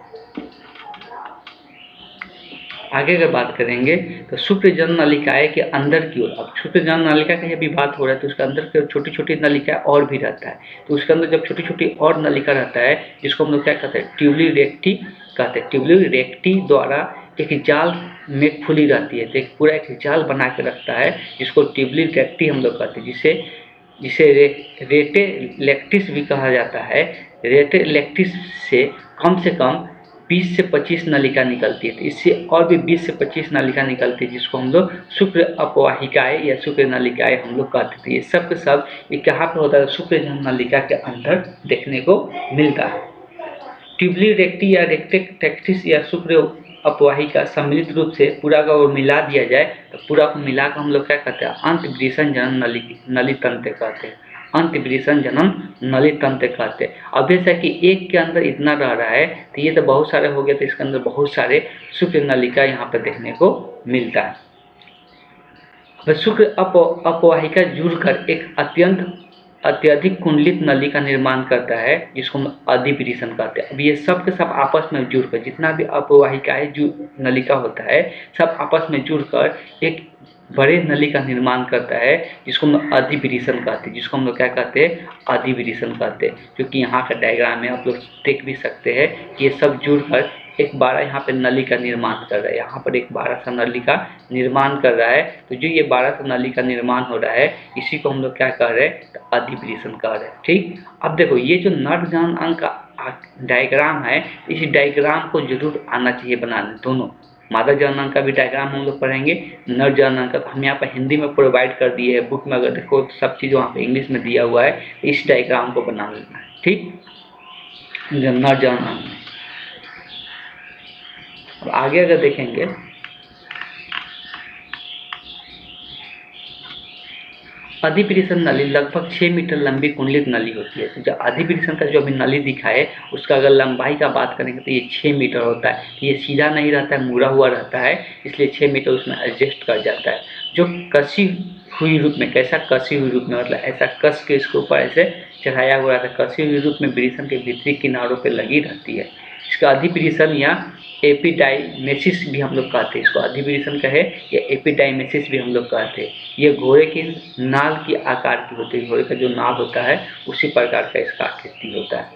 [SPEAKER 1] आगे अगर बात करेंगे तो शुक्रजन नलिकाएं के अंदर की ओर, अब शुक्रजन नलिका की अभी बात हो रहा है तो उसके अंदर की छोटी छोटी नलिका और भी रहता है। तो उसके अंदर जब छोटी छोटी और नलिका रहता है जिसको हम लोग क्या कहते हैं? ट्यूबुलर रेक्टी कहते हैं। ट्यूबुलर रेक्टी द्वारा एक जाल में खुली रहती है, तो एक पूरा एक जाल बना के रखता है जिसको ट्यूबुलर रेक्टी हम लोग कहते हैं, जिसे रेटे लेक्टिस भी कहा जाता है। रेटे लेक्टिस से कम 20 से 25 नलिका निकलती है। तो इससे और भी 20 से 25 नलिका निकलती है जिसको हम लोग शुक्र अपवाहिकाएं या शुक्र नलिकाएं हम लोग कहते थे। ये सब के सब ये कहाँ पे होता है? शुक्र नलिका के अंदर देखने को मिलता है। ट्यूबुलर रेक्टी या रेक्टेक्टिस या शुक्र अपवाहिका सम्मिलित रूप से पूरा का वो मिला दिया जाए तो पूरा को मिला कर हम लोग क्या कहते हैं? अंतःवृषण जनन नली तंत्र कहते हैं। अंतःवृषण जनन नली तंत्र कहते हैं। अब जैसा कि एक के अंदर इतना रह रहा है तो ये तो बहुत सारे हो गए, तो इसके अंदर बहुत सारे शुक्र नलिका यहाँ पर देखने को मिलता है। अब शुक्र अपवाहिका जुड़कर एक अत्यधिक कुंडलित नली का निर्माण करता है जिसको हम अधिवृषण कहते हैं। अब ये सब के सब आपस में जुड़कर, जितना भी अपवाहिकाएं जो नलिका होता है सब आपस में जुड़कर एक बड़े नली का निर्माण करता है जिसको हम अधिवृषण कहते हैं, जिसको हम लोग क्या कहते हैं? अधिवृषण कहते हैं। क्योंकि यहाँ का डायग्राम में आप लोग देख भी सकते हैं कि ये सब जुड़कर एक बड़ा यहाँ पे नली का निर्माण कर रहा है। यहाँ पर एक बड़ा सा नली का निर्माण कर रहा है। तो जो ये बड़ा सा नली का निर्माण हो रहा है इसी को हम लोग क्या कह रहे हैं? तो अधिवृषण कह रहे हैं। ठीक, अब देखो ये जो नर जनन अंग का डायग्राम है इस डायग्राम को जरूर आना चाहिए बनाने। दोनों मादा जनन का भी डायग्राम हम लोग पढ़ेंगे, नर जनन का हम यहाँ पर हिंदी में प्रोवाइड कर दिए है। बुक में अगर देखो तो सब चीज़ वहाँ पे इंग्लिश में दिया हुआ है, इस डायग्राम को बना लेना है। ठीक, नर जनन। अब आगे अगर देखेंगे अधिवृषण नली लगभग 6 मीटर लंबी कुंडलित नली होती है। तो जो अधिवृषण का जो अभी नली दिखा है उसका अगर लंबाई का बात करेंगे तो ये 6 मीटर होता है। तो ये सीधा नहीं रहता है, मुड़ा हुआ रहता है, इसलिए 6 मीटर उसमें एडजस्ट कर जाता है। जो कसी हुई रूप में, कैसा कसी हुई रूप में, मतलब ऐसा कस के इसके ऊपर ऐसे चढ़ाया हुआ रहता है, कसी हुई रूप में वृषण के भीतरी किनारों पर लगी रहती है। इसका अधिवृषण या एपिडाइमेसिस भी हम लोग कहते हैं। इसको अधिवृषण कहे या एपिडाइमेसिस भी हम लोग कहते हैं। ये घोड़े की नाल की आकार की होती है। घोड़े का जो नाल होता है उसी प्रकार का इसका आकृति होता है।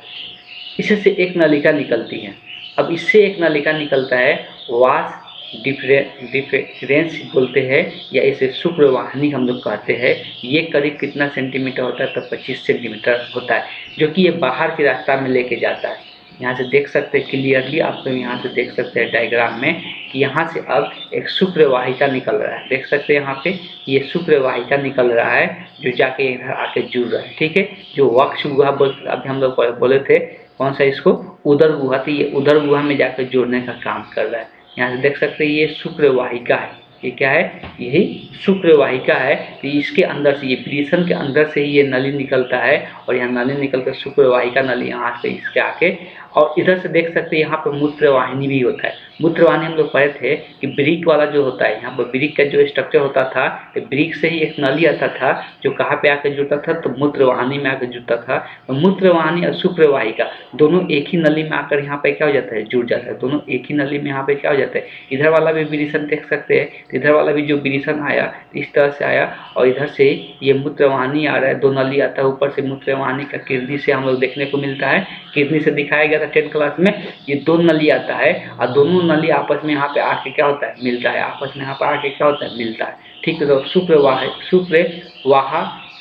[SPEAKER 1] इससे एक नलिका निकलती है। अब इससे एक नलिका निकलता है, वास डिफरेंस बोलते हैं या इसे शुक्रवाहिनी हम लोग कहते हैं। ये करीब कितना सेंटीमीटर होता है? तो 25 सेंटीमीटर होता है, जो कि ये बाहर के रास्ता में लेके जाता है। यहाँ से देख सकते हैं क्लियरली, आप तो यहाँ से देख सकते हैं डायग्राम में कि यहाँ से अब एक शुक्रवाहिका निकल रहा है। देख सकते हैं यहाँ पे ये शुक्रवाहिका निकल रहा है जो जाके इधर आके जुड़ रहा है। ठीक है, जो वक्ष गुहा अभी हम लोग बोले थे, कौन सा? इसको उदर गुहा। तो ये उदर गुहा में जाकर जोड़ने का काम कर रहा है। यहाँ से देख सकते हैं ये शुक्रवाहिका है। ये क्या है? यही शुक्रवाहिका है। तो इसके अंदर से, ये वृषण के अंदर से ही ये नली निकलता है और यहाँ नली निकलकर शुक्रवाहिका नली यहाँ से इसके आके, और इधर से देख सकते हैं यहाँ पर मूत्रवाहिनी भी होता है। मूत्रवाहिनी हम लोग पढ़े थे कि ब्रिक वाला जो होता है, यहाँ पर ब्रिक का जो स्ट्रक्चर होता था तो ब्रिक से ही एक नली आता था जो कहाँ पे आकर जुड़ता था? तो मूत्रवाहिनी में आकर जुड़ता था। तो मूत्रवाहिनी और शुक्रवाहिका दोनों एक ही नली में आकर यहाँ पे क्या हो जाता है? जुड़ जाता है। दोनों एक ही नली में यहाँ पे क्या हो जाता है? इधर वाला भी वृषण देख सकते हैं, तो इधर वाला भी जो वृषण आया इस तरह से आया और इधर से ये मूत्रवाहिनी आ रहा है। दो नली आता है, ऊपर से मूत्रवाहिनी का किडनी से हम लोग देखने को मिलता है, किडनी से दिखाया गया था 10th क्लास में। ये दो नली आता है और दोनों नली आपस में यहाँ पे आके क्या होता है? मिलता है। आपस में यहाँ पे आके क्या होता है? मिलता है। ठीक है, तो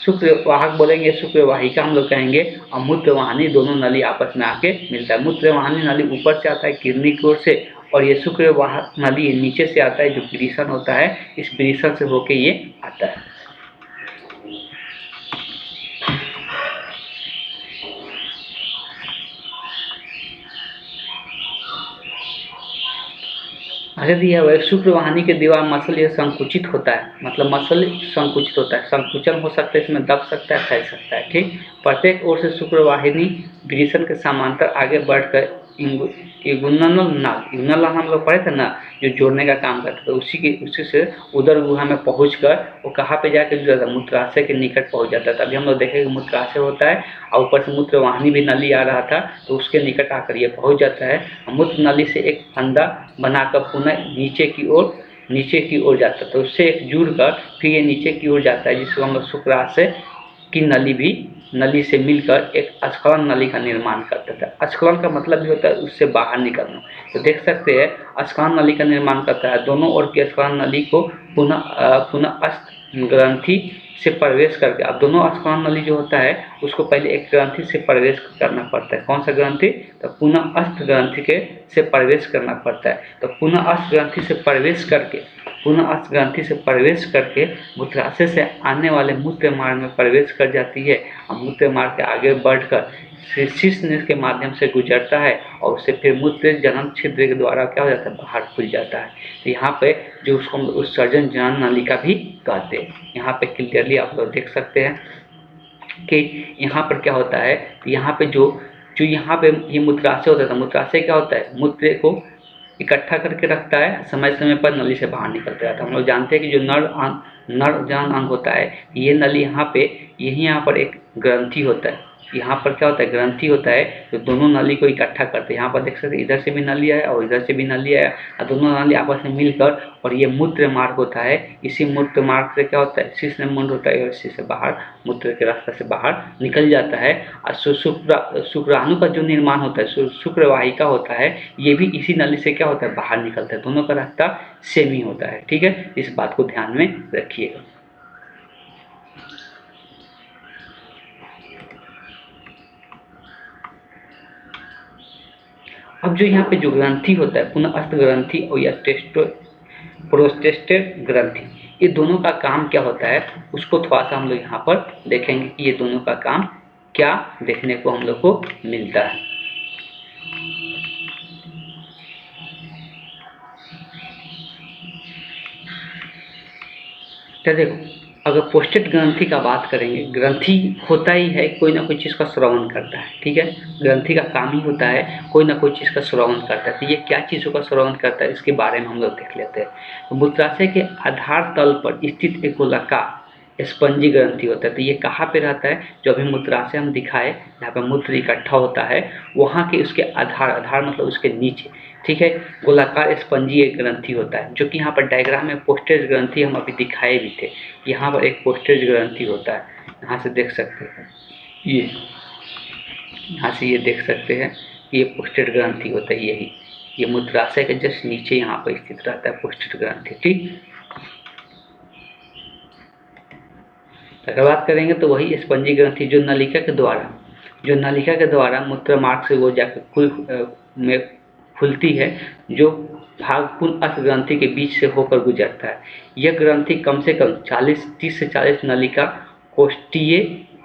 [SPEAKER 1] शुक्रवाहक बोलेंगे, शुक्रवाहिका हम लोग कहेंगे, और मूत्रवाहिनी दोनों नली आपस में आके मिलता है। मूत्रवाहिनी नली ऊपर से आता है किडनी की ओर से और ये शुक्रवाहक नली नीचे से आता है जो वृषण होता है, इस वृषण से होके ये आता है। अगर दिया हुआ है शुक्रवाहिनी के दीवार मसल यह संकुचित होता है, मतलब मसल संकुचित होता है, संकुचन हो सकता है, इसमें दब सकता है, फैल सकता है। ठीक, प्रत्येक ओर से शुक्रवाहिनी ग्रीसन के समांतर आगे बढ़कर इगुनल नाल हम लोग पढ़े थे ना, जो जोड़ने का काम करता था, उसी से उदर गुहा में पहुंचकर वो कहाँ पे जाकर जुड़ा था, मूत्राशय के निकट पहुंच जाता था। अभी हम लोग देखेंगे मूत्राशय होता है और ऊपर से मूत्रवाहिनी भी नली आ रहा था, तो उसके निकट आकर ये पहुंच जाता है। मूत्र नली से एक फंदा बनाकर पुनः नीचे की ओर जाता है, तो उससे एक जुड़कर फिर ये नीचे की ओर जाता है, जिसको हम लोग शुक्राशय की नली से मिलकर एक स्खलन नली का निर्माण करता था। स्खलन का मतलब भी होता है उससे बाहर निकलना। तो देख सकते हैं स्खलन नली का निर्माण करता है, दोनों ओर की स्खलन नली को पुनः अस्त ग्रंथि से प्रवेश करके, अब दोनों स्खलन नली जो होता है उसको पहले एक ग्रंथि से प्रवेश करना पड़ता है। कौन सा ग्रंथि? तो पुनः अस्त ग्रंथि के से प्रवेश करना पड़ता है। तो पुनः अस्त ग्रंथि से प्रवेश करके मूत्राशय से आने वाले मूत्र मार्ग में प्रवेश कर जाती है और मूत्र मार्ग के आगे बढ़कर शीर्ष के माध्यम से गुजरता है और उससे फिर मूत्र जनन छिद्र के द्वारा क्या हो जाता है, बाहर खुल जाता है। तो यहाँ पे जो उसको उत्सर्जन जनन नलिका भी कहते हैं। यहाँ पे क्लियरली आप लोग देख सकते हैं कि यहाँ पर क्या होता है, यहाँ पे जो यहाँ पे ये मूत्राशय होता था, मूत्राशय क्या होता है, मूत्र को इकट्ठा करके रखता है, समय समय पर नली से बाहर निकलता रहता है। हम लोग जानते हैं कि जो नर जनन अंग होता है, ये नली यहाँ पर एक ग्रंथि होता है, यहाँ पर क्या होता है, ग्रंथि होता है, तो दोनों नली को इकट्ठा करते हैं। यहाँ पर देख सकते हैं इधर से भी नली आया और इधर से भी नली आया और दोनों नली आपस में मिलकर और ये मूत्र मार्ग होता है। इसी मूत्र मार्ग से क्या होता है, शीर्ष में मुंड होता है और इसी से बाहर मूत्र के रास्ते से बाहर निकल जाता है। और शुक्राणु का जो निर्माण होता है, शुक्रवाहिका होता है, ये भी इसी नली से क्या होता है, बाहर निकलता है। दोनों का रास्ता सेम ही होता है। ठीक है, इस बात को ध्यान में रखिएगा। अब जो यहाँ पे जो ग्रंथि होता है, पुनः अस्त ग्रंथि और या प्रोस्टेट ग्रंथि, ये दोनों का काम क्या होता है उसको थोड़ा सा हम लोग यहाँ पर देखेंगे कि ये दोनों का काम क्या देखने को हम लोग को मिलता है। तो देखो, अगर पोस्टेट ग्रंथि का बात करेंगे, ग्रंथि होता ही है कोई ना कोई चीज़ का श्रवण करता है। ठीक है, ग्रंथि का काम ही होता है कोई ना कोई चीज़ का श्रवण करता है। तो ये क्या चीज़ों का श्रवण करता है इसके बारे में हम लोग देख लेते हैं। तो मूत्राशय के आधार तल पर स्थित एक गोलाकार स्पंजी ग्रंथि होता है। तो ये कहाँ पे रहता है, जो अभी मूत्राशय हम दिखाए जहाँ पे मूत्र इकट्ठा होता है, वहाँ के उसके आधार मतलब उसके नीचे, ठीक है, गोलाकार स्पंजी एक ग्रंथि होता है, जो कि यहाँ पर डायग्राम में पोस्टेज ग्रंथि हम अभी दिखाए भी थे। यहाँ पर एक पोस्टेज ग्रंथि होता है, यहाँ से देख सकते हैं, ये यहाँ से ये देख सकते हैं, ये पोस्टेज ग्रंथि होता है। यही ये मूत्राशय के जस्ट नीचे यहाँ पर स्थित रहता है पोस्टेज ग्रंथि। ठीक, अगर बात करेंगे तो वही स्पंजी ग्रंथि जो नलिका के द्वारा मूत्र मार्ग से वो जाकर खुलती है, जो भागपूर्ण अस्त ग्रंथि के बीच से होकर गुजरता है। यह ग्रंथि कम से कम 30 से 40 नलिका कोष्ठीय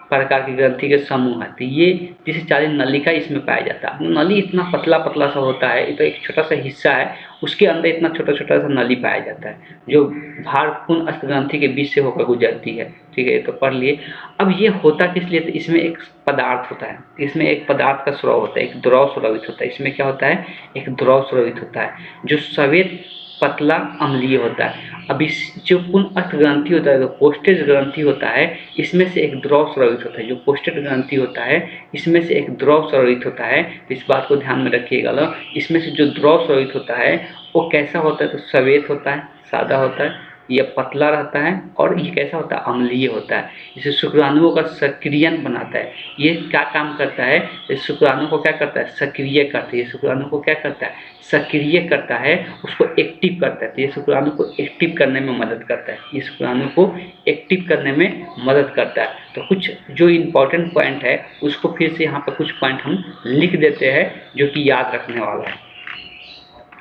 [SPEAKER 1] प्रकार की ग्रंथि के समूह है। तो ये 30 से 40 नलिका इसमें पाया जाता है। नली इतना पतला सा होता है, ये तो एक छोटा सा हिस्सा है, उसके अंदर इतना छोटा सा नली पाया जाता है, जो भागपूर्ण अस्त ग्रंथि के बीच से होकर गुजरती है। ठीक है, तो पढ़ लिए। अब ये होता किस लिए, तो इसमें एक पदार्थ होता है, इसमें एक पदार्थ का स्राव होता है, एक द्रव स्रावित होता है। इसमें क्या होता है, एक द्रव स्रावित होता है जो सफेद पतला अम्लीय होता है। अब इस जो पूर्ण अस्त ग्रंथि होता है, जो पोस्टेज ग्रंथि होता है, इसमें से एक द्रव स्रावित होता है। जो पोस्टेज ग्रंथि होता है, इसमें से एक द्रव स्रावित होता है। इस बात को ध्यान में रखिएगा। इसमें से जो द्रव स्रावित होता है वो कैसा होता है, तो सफेद होता है, सादा होता है, यह पतला रहता है और ये कैसा होता है, अम्लीय होता है। इसे शुक्राणुओं का सक्रियन बनाता है। ये क्या काम करता है, इस शुक्राणु को क्या करता है, सक्रिय करता है। शुक्राणु को क्या करता है, सक्रिय करता है, उसको एक्टिव करता है। तो ये शुक्राणु को एक्टिव करने में मदद करता है, ये शुक्राणु को एक्टिव करने में मदद करता है। तो कुछ जो इम्पोर्टेंट पॉइंट है उसको फिर से यहाँ पर कुछ पॉइंट हम लिख देते हैं जो कि याद रखने वाला है।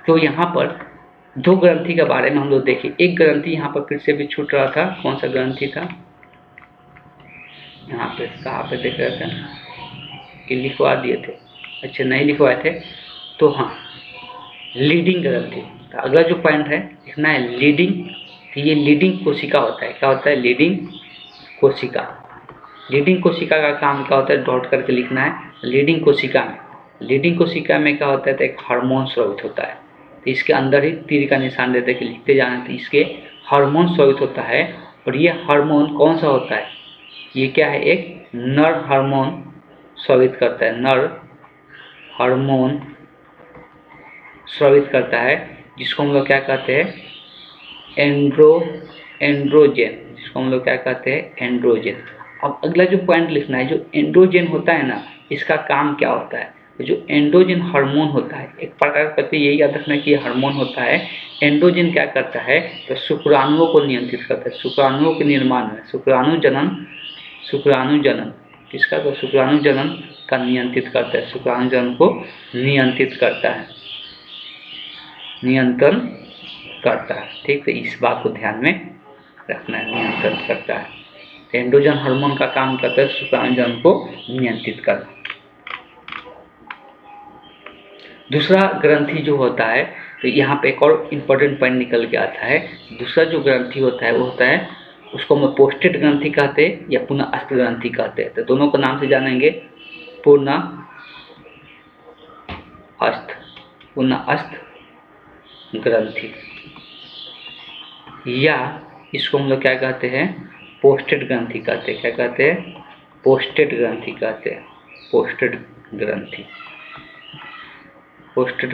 [SPEAKER 1] तो यहाँ पर दो ग्रंथि के बारे में हम लोग देखें। एक ग्रंथि यहाँ पर फिर से भी छूट रहा था, कौन सा ग्रंथि था, यहाँ पे कहाँ पे देख रहे थे कि लिखवा दिए थे, अच्छा नहीं लिखवाए थे, तो हाँ, लीडिंग ग्रंथि, तो अगला जो पॉइंट है लिखना है लीडिंग। तो ये लीडिंग कोशिका होता है। क्या होता है? लीडिंग कोशिका। लीडिंग कोशिका का काम क्या होता है? डॉट करके लिखना है। लीडिंग कोशिका में क्या होता है? तो एक हार्मोन स्रावित होता है। तो इसके अंदर ही तीर का निशान देते कि लिखते जाना। तो इसके हार्मोन स्रावित होता है। और ये हार्मोन कौन सा होता है? ये क्या है? एक नर हार्मोन स्रावित करता है। नर हार्मोन स्रावित करता है जिसको हम लोग क्या कहते हैं? एंड्रोजन। जिसको हम लोग क्या कहते हैं? एंड्रोजन। अब अगला जो पॉइंट लिखना है, जो एंड्रोजन होता है ना, इसका काम क्या होता है? जो एंड्रोजन हार्मोन होता है, एक प्रकार का यही याद रखना कि ये हार्मोन होता है। एंड्रोजन क्या करता है? तो शुक्राणुओं को नियंत्रित करता है। शुक्राणुओं के निर्माण में शुक्राणु जनन किसका? तो शुक्राणु जनन का नियंत्रित करता है। शुक्राणु जनन को नियंत्रित करता है, नियंत्रण करता है। ठीक, तो इस बात को ध्यान में रखना है। नियंत्रण करता है। एंड्रोजन हार्मोन का काम करता है शुक्राणु जनन को नियंत्रित करना। दूसरा ग्रंथि जो होता है, तो यहाँ पे एक और इम्पोर्टेंट पॉइंट निकल के आता है। दूसरा जो ग्रंथि होता है वो होता है, उसको हम पोस्टेड ग्रंथि कहते हैं या पुनः अस्त ग्रंथि कहते हैं। तो दोनों को नाम से जानेंगे, पुनः अस्त ग्रंथि, या इसको हम लोग क्या कहते हैं? पोस्टेड ग्रंथि कहते हैं। क्या कहते हैं? पोस्टेड ग्रंथि कहते हैं। पोस्टेड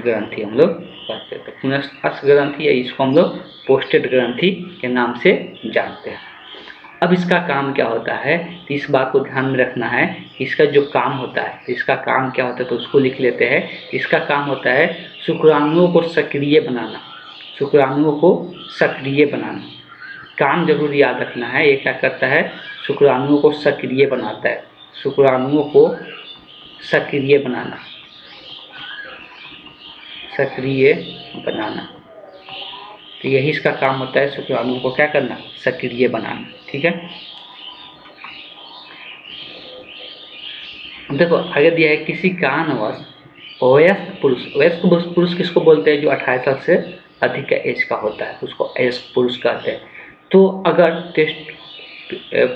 [SPEAKER 1] ग्रंथि हम लोग कहते हैं। तो पुनः अस्त ग्रंथि या इसको हम लोग पोस्टेड ग्रंथि के नाम से जानते हैं। अब इसका काम क्या होता है? तो इस बात को ध्यान में रखना है। इसका जो काम होता है, इसका काम क्या होता है, तो उसको लिख लेते हैं। इसका काम होता है शुक्राणुओं को सक्रिय बनाना। काम जरूर याद रखना है। ये क्या करता है? शुक्राणुओं को सक्रिय बनाता है। शुक्राणुओं को सक्रिय बनाना। तो यही इसका काम होता है, शुक्राणुओं को क्या करना? सक्रिय बनाना। ठीक है, देखो आगे दिया है, किसी कारणवश वयस्क पुरुष किसको बोलते हैं? जो 28 साल से अधिक का एज का होता है उसको वयस्क पुरुष कहते हैं। तो अगर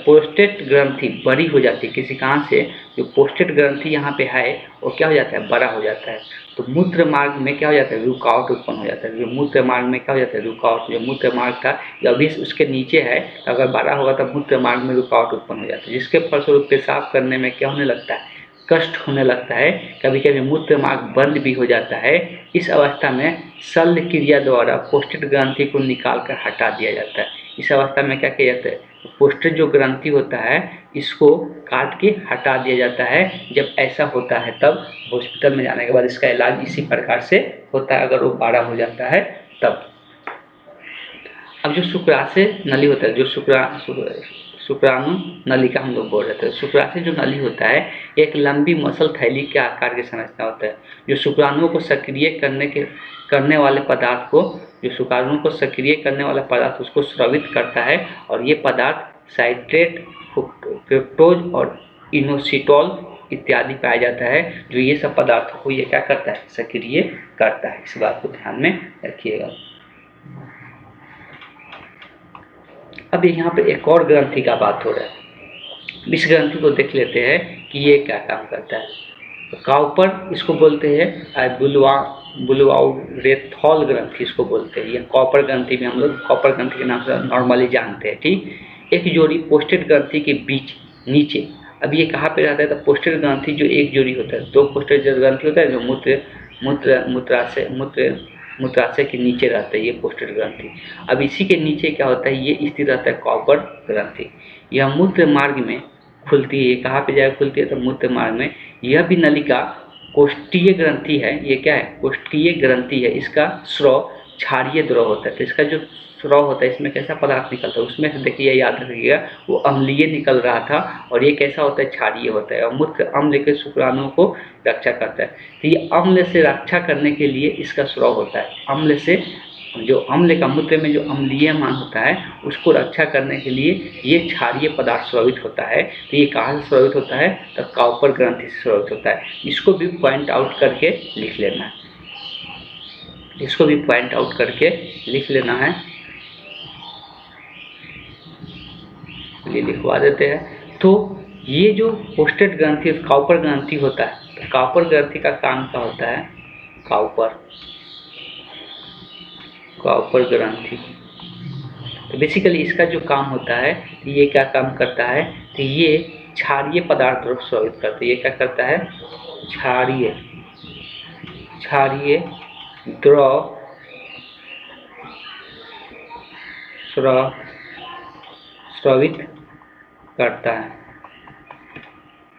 [SPEAKER 1] पोस्टेट ग्रंथि बड़ी हो जाती है किसी कारण से, जो पोस्टेट ग्रंथि यहाँ पे है वो क्या हो जाता है? बड़ा हो जाता है। तो मूत्र मार्ग में क्या हो जाता है? रुकावट उत्पन्न हो जाता है। जो मूत्र मार्ग में क्या हो जाता है? रुकावट। जो मूत्र मार्ग था या अभी उसके नीचे है, तो अगर बड़ा होगा तो मूत्र मार्ग में रुकावट उत्पन्न हो जाता है, जिसके फलस्वरूप पेशाब करने में क्या होने लगता है? कष्ट होने लगता है। कभी कभी मूत्र मार्ग बंद भी हो जाता है। इस अवस्था में शल्य क्रिया द्वारा पोस्टेट ग्रंथि को निकाल कर हटा दिया जाता है। इस अवस्था में क्या किया जाता है? पोस्टेट जो ग्रंथि होता है इसको काट के हटा दिया जाता है। जब ऐसा होता है तब हॉस्पिटल में जाने के बाद इसका इलाज इसी प्रकार से होता है, अगर वो बड़ा हो जाता है तब। अब जो शुक्राशय नली होता है, जो शुक्राणु नलिका हम लोग बोल रहे थे, शुक्राशय जो नली होता है एक लंबी मसल थैली के आकार की संरचना होता है। जो शुक्राणुओं को सक्रिय करने वाले पदार्थ को, उसको स्रावित करता है। और ये पदार्थ साइट्रेट, फ्रुक्टोज और इनोसिटोल इत्यादि पाया जाता है। जो ये सब पदार्थों को ये क्या करता है? सक्रिय करता है। इस बात को ध्यान में रखिएगा। अब यहाँ पे एक और ग्रंथि का बात हो रहा है। इस ग्रंथि को देख लेते हैं कि ये क्या काम करता है। तो कॉपर इसको बोलते हैं, बुलवाउरेथॉल ग्रंथि इसको बोलते हैं, या कॉपर ग्रंथि में हम लोग कॉपर ग्रंथि के नाम से नॉर्मली जानते हैं। ठीक, एक जोड़ी पोस्टेट ग्रंथि के बीच नीचे, अब ये कहाँ पे रहता है? तो पोस्टेट ग्रंथि जो एक जोड़ी होता है, दो पोस्टेट ग्रंथि होता है जो मूत्राशय के नीचे रहता है, ये पोस्टेट ग्रंथि। अब इसी के नीचे क्या होता है? ये स्थित रहता है कॉपर ग्रंथि। यह मूत्र मार्ग में खुलती है। कहाँ पे जाकर खुलती है? तो मूत्र मार्ग में। यह भी नलिका कोष्ठीय ग्रंथि है। ये क्या है? कोष्ठीय ग्रंथि है। इसका स्राव क्षारीय द्रव होता है। तो इसका जो स्राव होता है इसमें कैसा पदार्थ निकलता है? उसमें से देखिए, याद रखिएगा, वो अम्लीय निकल रहा था और ये कैसा होता है? क्षारीय होता है। और मूत्र अम्ल के शुक्राणुओं को रक्षा करता है। तो ये अम्ल से रक्षा करने के लिए इसका स्राव होता है। अम्ल से, जो अम्ल का मूत्र में जो अम्लीय मान होता है उसको रक्षा करने के लिए ये क्षारीय पदार्थ स्रावित होता है। तो ये कहाँ से स्रावित होता है? तो कॉपर ग्रंथि से स्रावित होता है। इसको भी पॉइंट आउट करके लिख लेना है। इसको भी पॉइंट आउट करके लिख लेना है। ये लिखवा देते हैं। तो ये जो पोस्टेड ग्रंथि काउपर ग्रंथि होता है, तो काउपर ग्रंथि का काम क्या होता है? काउपर ग्रंथि, तो बेसिकली इसका जो काम होता है, ये क्या काम करता है? तो ये क्षारीय पदार्थ स्रावित करता है। ये क्या करता है? क्षारीय द्रव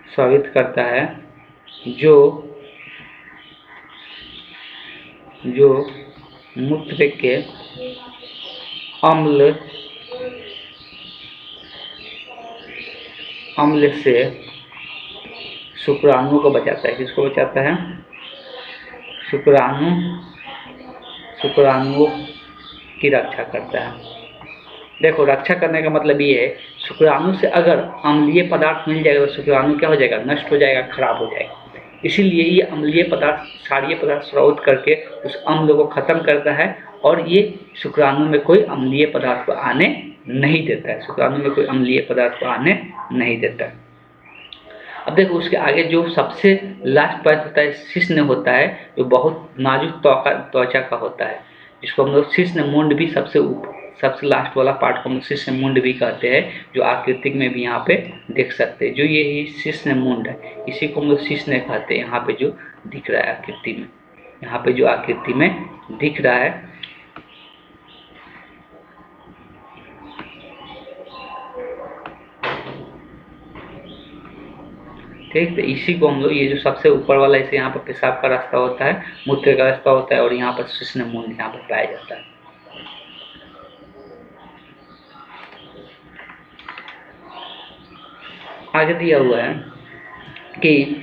[SPEAKER 1] स्रावित करता है, जो मूत्र के अम्ल से शुक्राणु को बचाता है। किसको बचाता है? शुक्राणुओं की रक्षा करता है। देखो, रक्षा करने का मतलब ये है, शुक्राणु से अगर अम्लीय पदार्थ मिल जाएगा तो शुक्राणु क्या हो जाएगा? नष्ट हो जाएगा, खराब हो जाएगा। इसीलिए ये अम्लीय पदार्थ, क्षारीय पदार्थ स्रावित करके उस अम्ल को खत्म करता है और ये शुक्राणु में कोई अम्लीय पदार्थ को आने नहीं देता है। अब देखो, उसके आगे जो सबसे लास्ट पॉइंट होता है, शिश्न होता है, जो बहुत नाजुक त्वचा का होता है, जिसको हम लोग शिश्न मुंड भी सबसे लास्ट वाला पार्ट को हम लोग शिश्न मुंड भी कहते हैं, जो आकृतिक में भी यहाँ पे देख सकते हैं। जो ये शिश्न मुंड है, इसी को हम लोग शिश्न कहते हैं। यहाँ पे जो दिख रहा है आकृति में, दिख रहा है, ठीक। तो इसी को हम लोग, ये जो सबसे ऊपर वाला, इसे यहाँ पर पेशाब का रास्ता होता है, मूत्र का रास्ता होता है, और यहाँ पर शिश्न मुंड यहाँ पर पाया जाता है। आगे दिया हुआ है कि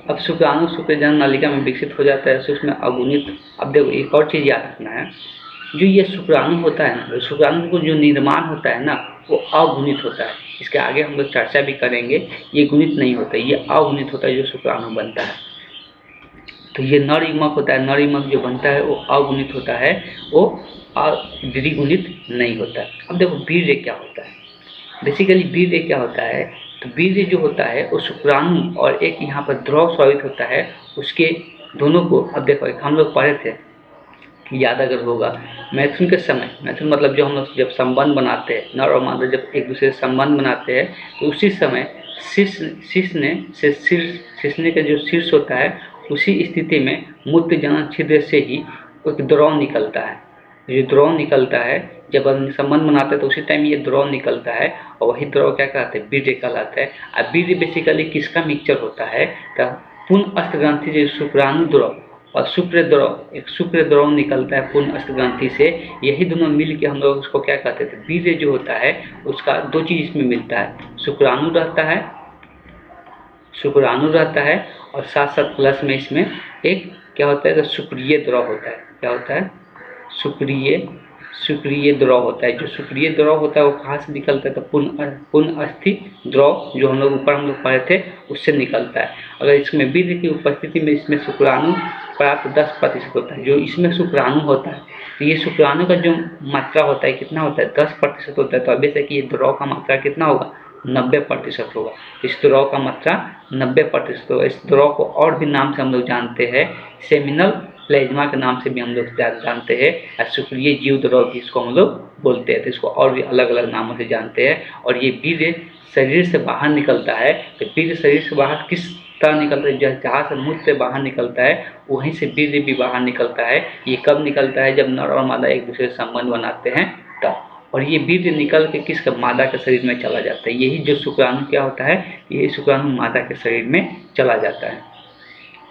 [SPEAKER 1] अब शुक्राणु शुक्रजनन नलिका में विकसित हो जाता है, सूक्ष्म अगुणित। अब देखो, एक और चीज याद रखना है, जो ये शुक्राणु होता है ना, शुक्राणु को जो निर्माण होता है ना, वो अगुणित होता है। इसके आगे हम लोग चर्चा भी करेंगे। ये गुणित नहीं होता, ये अगुणित होता है जो शुक्राणु बनता है। तो ये नर युग्मक होता है, नर युग्मक जो बनता है वो अगुणित होता है, वो द्विगुणित नहीं होता है। अब देखो, वीर्य क्या होता है? बेसिकली वीर्य क्या होता है? तो वीर्य जो होता है वो शुक्राणु और एक यहाँ पर द्रव स्रावित होता है, उसके दोनों को, अब देखो, हम लोग पढ़े थे, याद अगर होगा, मैथुन के समय, मैथुन मतलब जो हम लोग जब संबंध बनाते हैं, नर और मादा जब एक दूसरे से संबंध बनाते हैं, तो उसी समय शिश्न का जो शीर्ष होता है, उसी स्थिति में मूत्र जनन छिद्र से ही एक द्रव निकलता है। जो द्रव निकलता है, जब हम संबंध बनाते हैं तो उसी टाइम ये द्रव निकलता है, और वही द्रव क्या कहते हैं? वीर्य कहलाता है। अब वीर्य बेसिकली किसका मिक्सचर होता है? तो पूर्ण अस्त ग्रंथि जो शुक्राणु द्रव और शुक्र द्रव निकलता है पूर्ण अस्त ग्रंथि से। यही दोनों मिल के हम लोग उसको क्या कहते थे? वीर्य जो होता है, उसका दो चीज इसमें मिलता है, शुक्राणु रहता है और साथ साथ प्लस में इसमें एक क्या होता है? तो शुक्रिय द्रव होता है। क्या होता है? शुक्रिय द्रव होता है। जो शुक्रिय द्रव होता है वो कहाँ से निकलता है? तो पूर्ण अस्थि द्रव, जो हम लोग पढ़े थे, उससे निकलता है। अगर इसमें वीर्य की उपस्थिति में इसमें शुक्राणु प्राप्त 10% होता है। जो इसमें शुक्राणु होता है, तो ये शुक्राणु का जो मात्रा होता है कितना होता है? 10% होता है। तो अब कि ये द्रव का मात्रा कितना होगा? 90% होगा। इस द्रव का मात्रा 90% होगा। इस द्रव को और भी नाम से हम लोग जानते हैं, सेमिनल प्लेज्मा के नाम से भी हम लोग जानते हैं। शुक्रिय जीव द्रव की इसको हम लोग बोलते हैं। तो इसको और भी अलग अलग नामों से जानते हैं। और ये वीर्य शरीर से बाहर निकलता है। तो वीर्य शरीर से बाहर किस तरह निकलता है? जहाँ से मूत्र बाहर निकलता है, वहीं से वीर्य भी बाहर निकलता है। ये कब निकलता है? जब नर और मादा एक दूसरे से संबंध बनाते हैं तब। और ये वीर्य निकल के किसका? मादा के शरीर में चला जाता है। यही जो शुक्राणु क्या होता है? यही शुक्राणु मादा के शरीर में चला जाता है।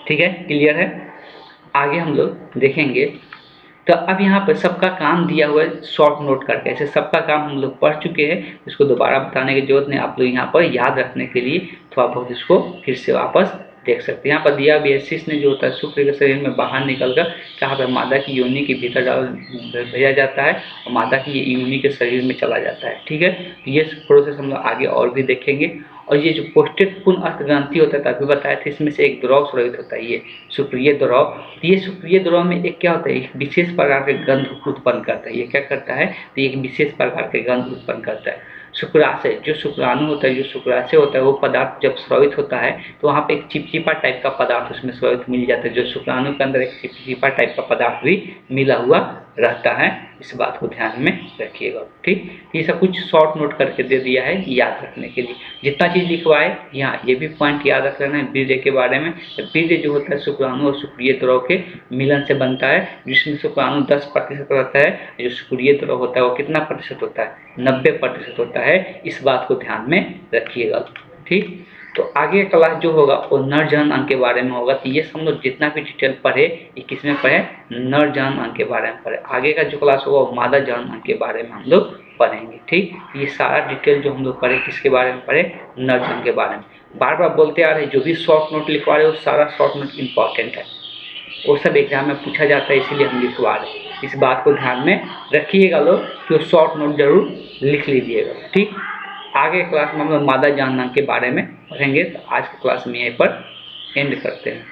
[SPEAKER 1] ठीक है, क्लियर है? आगे हम लोग देखेंगे। तो अब यहाँ पर सबका काम दिया हुआ है शॉर्ट नोट करके। ऐसे सबका काम हम लोग पढ़ चुके हैं, इसको दोबारा बताने की जरूरत नहीं। आप लोग यहाँ पर याद रखने के लिए थोड़ा बहुत इसको फिर से वापस देख सकते हैं। यहाँ पर दिया भी है, शिश्न जो होता है शुक्र के शरीर में बाहर निकलकर कहाँ पर मादा की योनि के भीतर भेजा जाता है और मादा की योनि के शरीर में चला जाता है। ठीक है, तो ये प्रोसेस हम लोग आगे और भी देखेंगे। और ये जो पोस्टेड पूर्ण अर्थ ग्रंथि होता है तभी बताया था, इसमें से एक द्रव स्रावित होता है, ये शुक्रिय द्रव। ये शुक्रिय द्रव में एक क्या होता है, एक विशेष प्रकार के गंध उत्पन्न करता है। ये क्या करता है, तो एक विशेष प्रकार के गंध उत्पन्न करता है। शुक्राशय, जो शुक्राणु होता है, जो शुक्राशय होता है, वो पदार्थ जब स्रावित होता है तो वहाँ पे एक चिपचिपा टाइप का पदार्थ उसमें स्रावित मिल जाता है। जो शुक्राणु के अंदर एक चिपचिपा टाइप का पदार्थ भी मिला हुआ रहता है, इस बात को ध्यान में रखिएगा। ठीक, ये सब कुछ शॉर्ट नोट करके दे दिया है याद रखने के लिए। जितना चीज़ लिखवाए यहाँ ये भी पॉइंट याद रख लेना है वीर्य के बारे में। वीर्य जो होता है शुक्राणु और शुक्रिय द्रव के मिलन से बनता है, जिसमें शुक्राणु 10% रहता है, जो शुक्रिय द्रव होता है वो कितना प्रतिशत होता है, 90% होता है। इस बात को ध्यान में रखिएगा। ठीक, तो आगे क्लास जो होगा वो नर जनन अंग के बारे में होगा। तो ये हम लोग जितना भी डिटेल पढ़े ये किसमें पढ़े, नर जनन अंग के बारे में पढ़े। आगे का जो क्लास होगा वो मादा जनन अंग के बारे में हम लोग पढ़ेंगे। ठीक, ये सारा डिटेल जो हम लोग पढ़े किसके बारे में पढ़े, नर जनन के बारे में। बार बार बोलते आ रहे, जो भी शॉर्ट नोट लिखवा रहे हो सारा शॉर्ट नोट इंपॉर्टेंट है, वो सब एग्जाम में पूछा जाता है, इसीलिए हम लिखवा रहे हैं। इस बात को ध्यान में रखिएगा लोग कि वो शॉर्ट नोट जरूर लिख लीजिएगा। ठीक, आगे क्लास में हम लोग मादा जनन अंग के बारे में पढ़ेंगे। तो आज की क्लास में यहीं पर एंड करते हैं।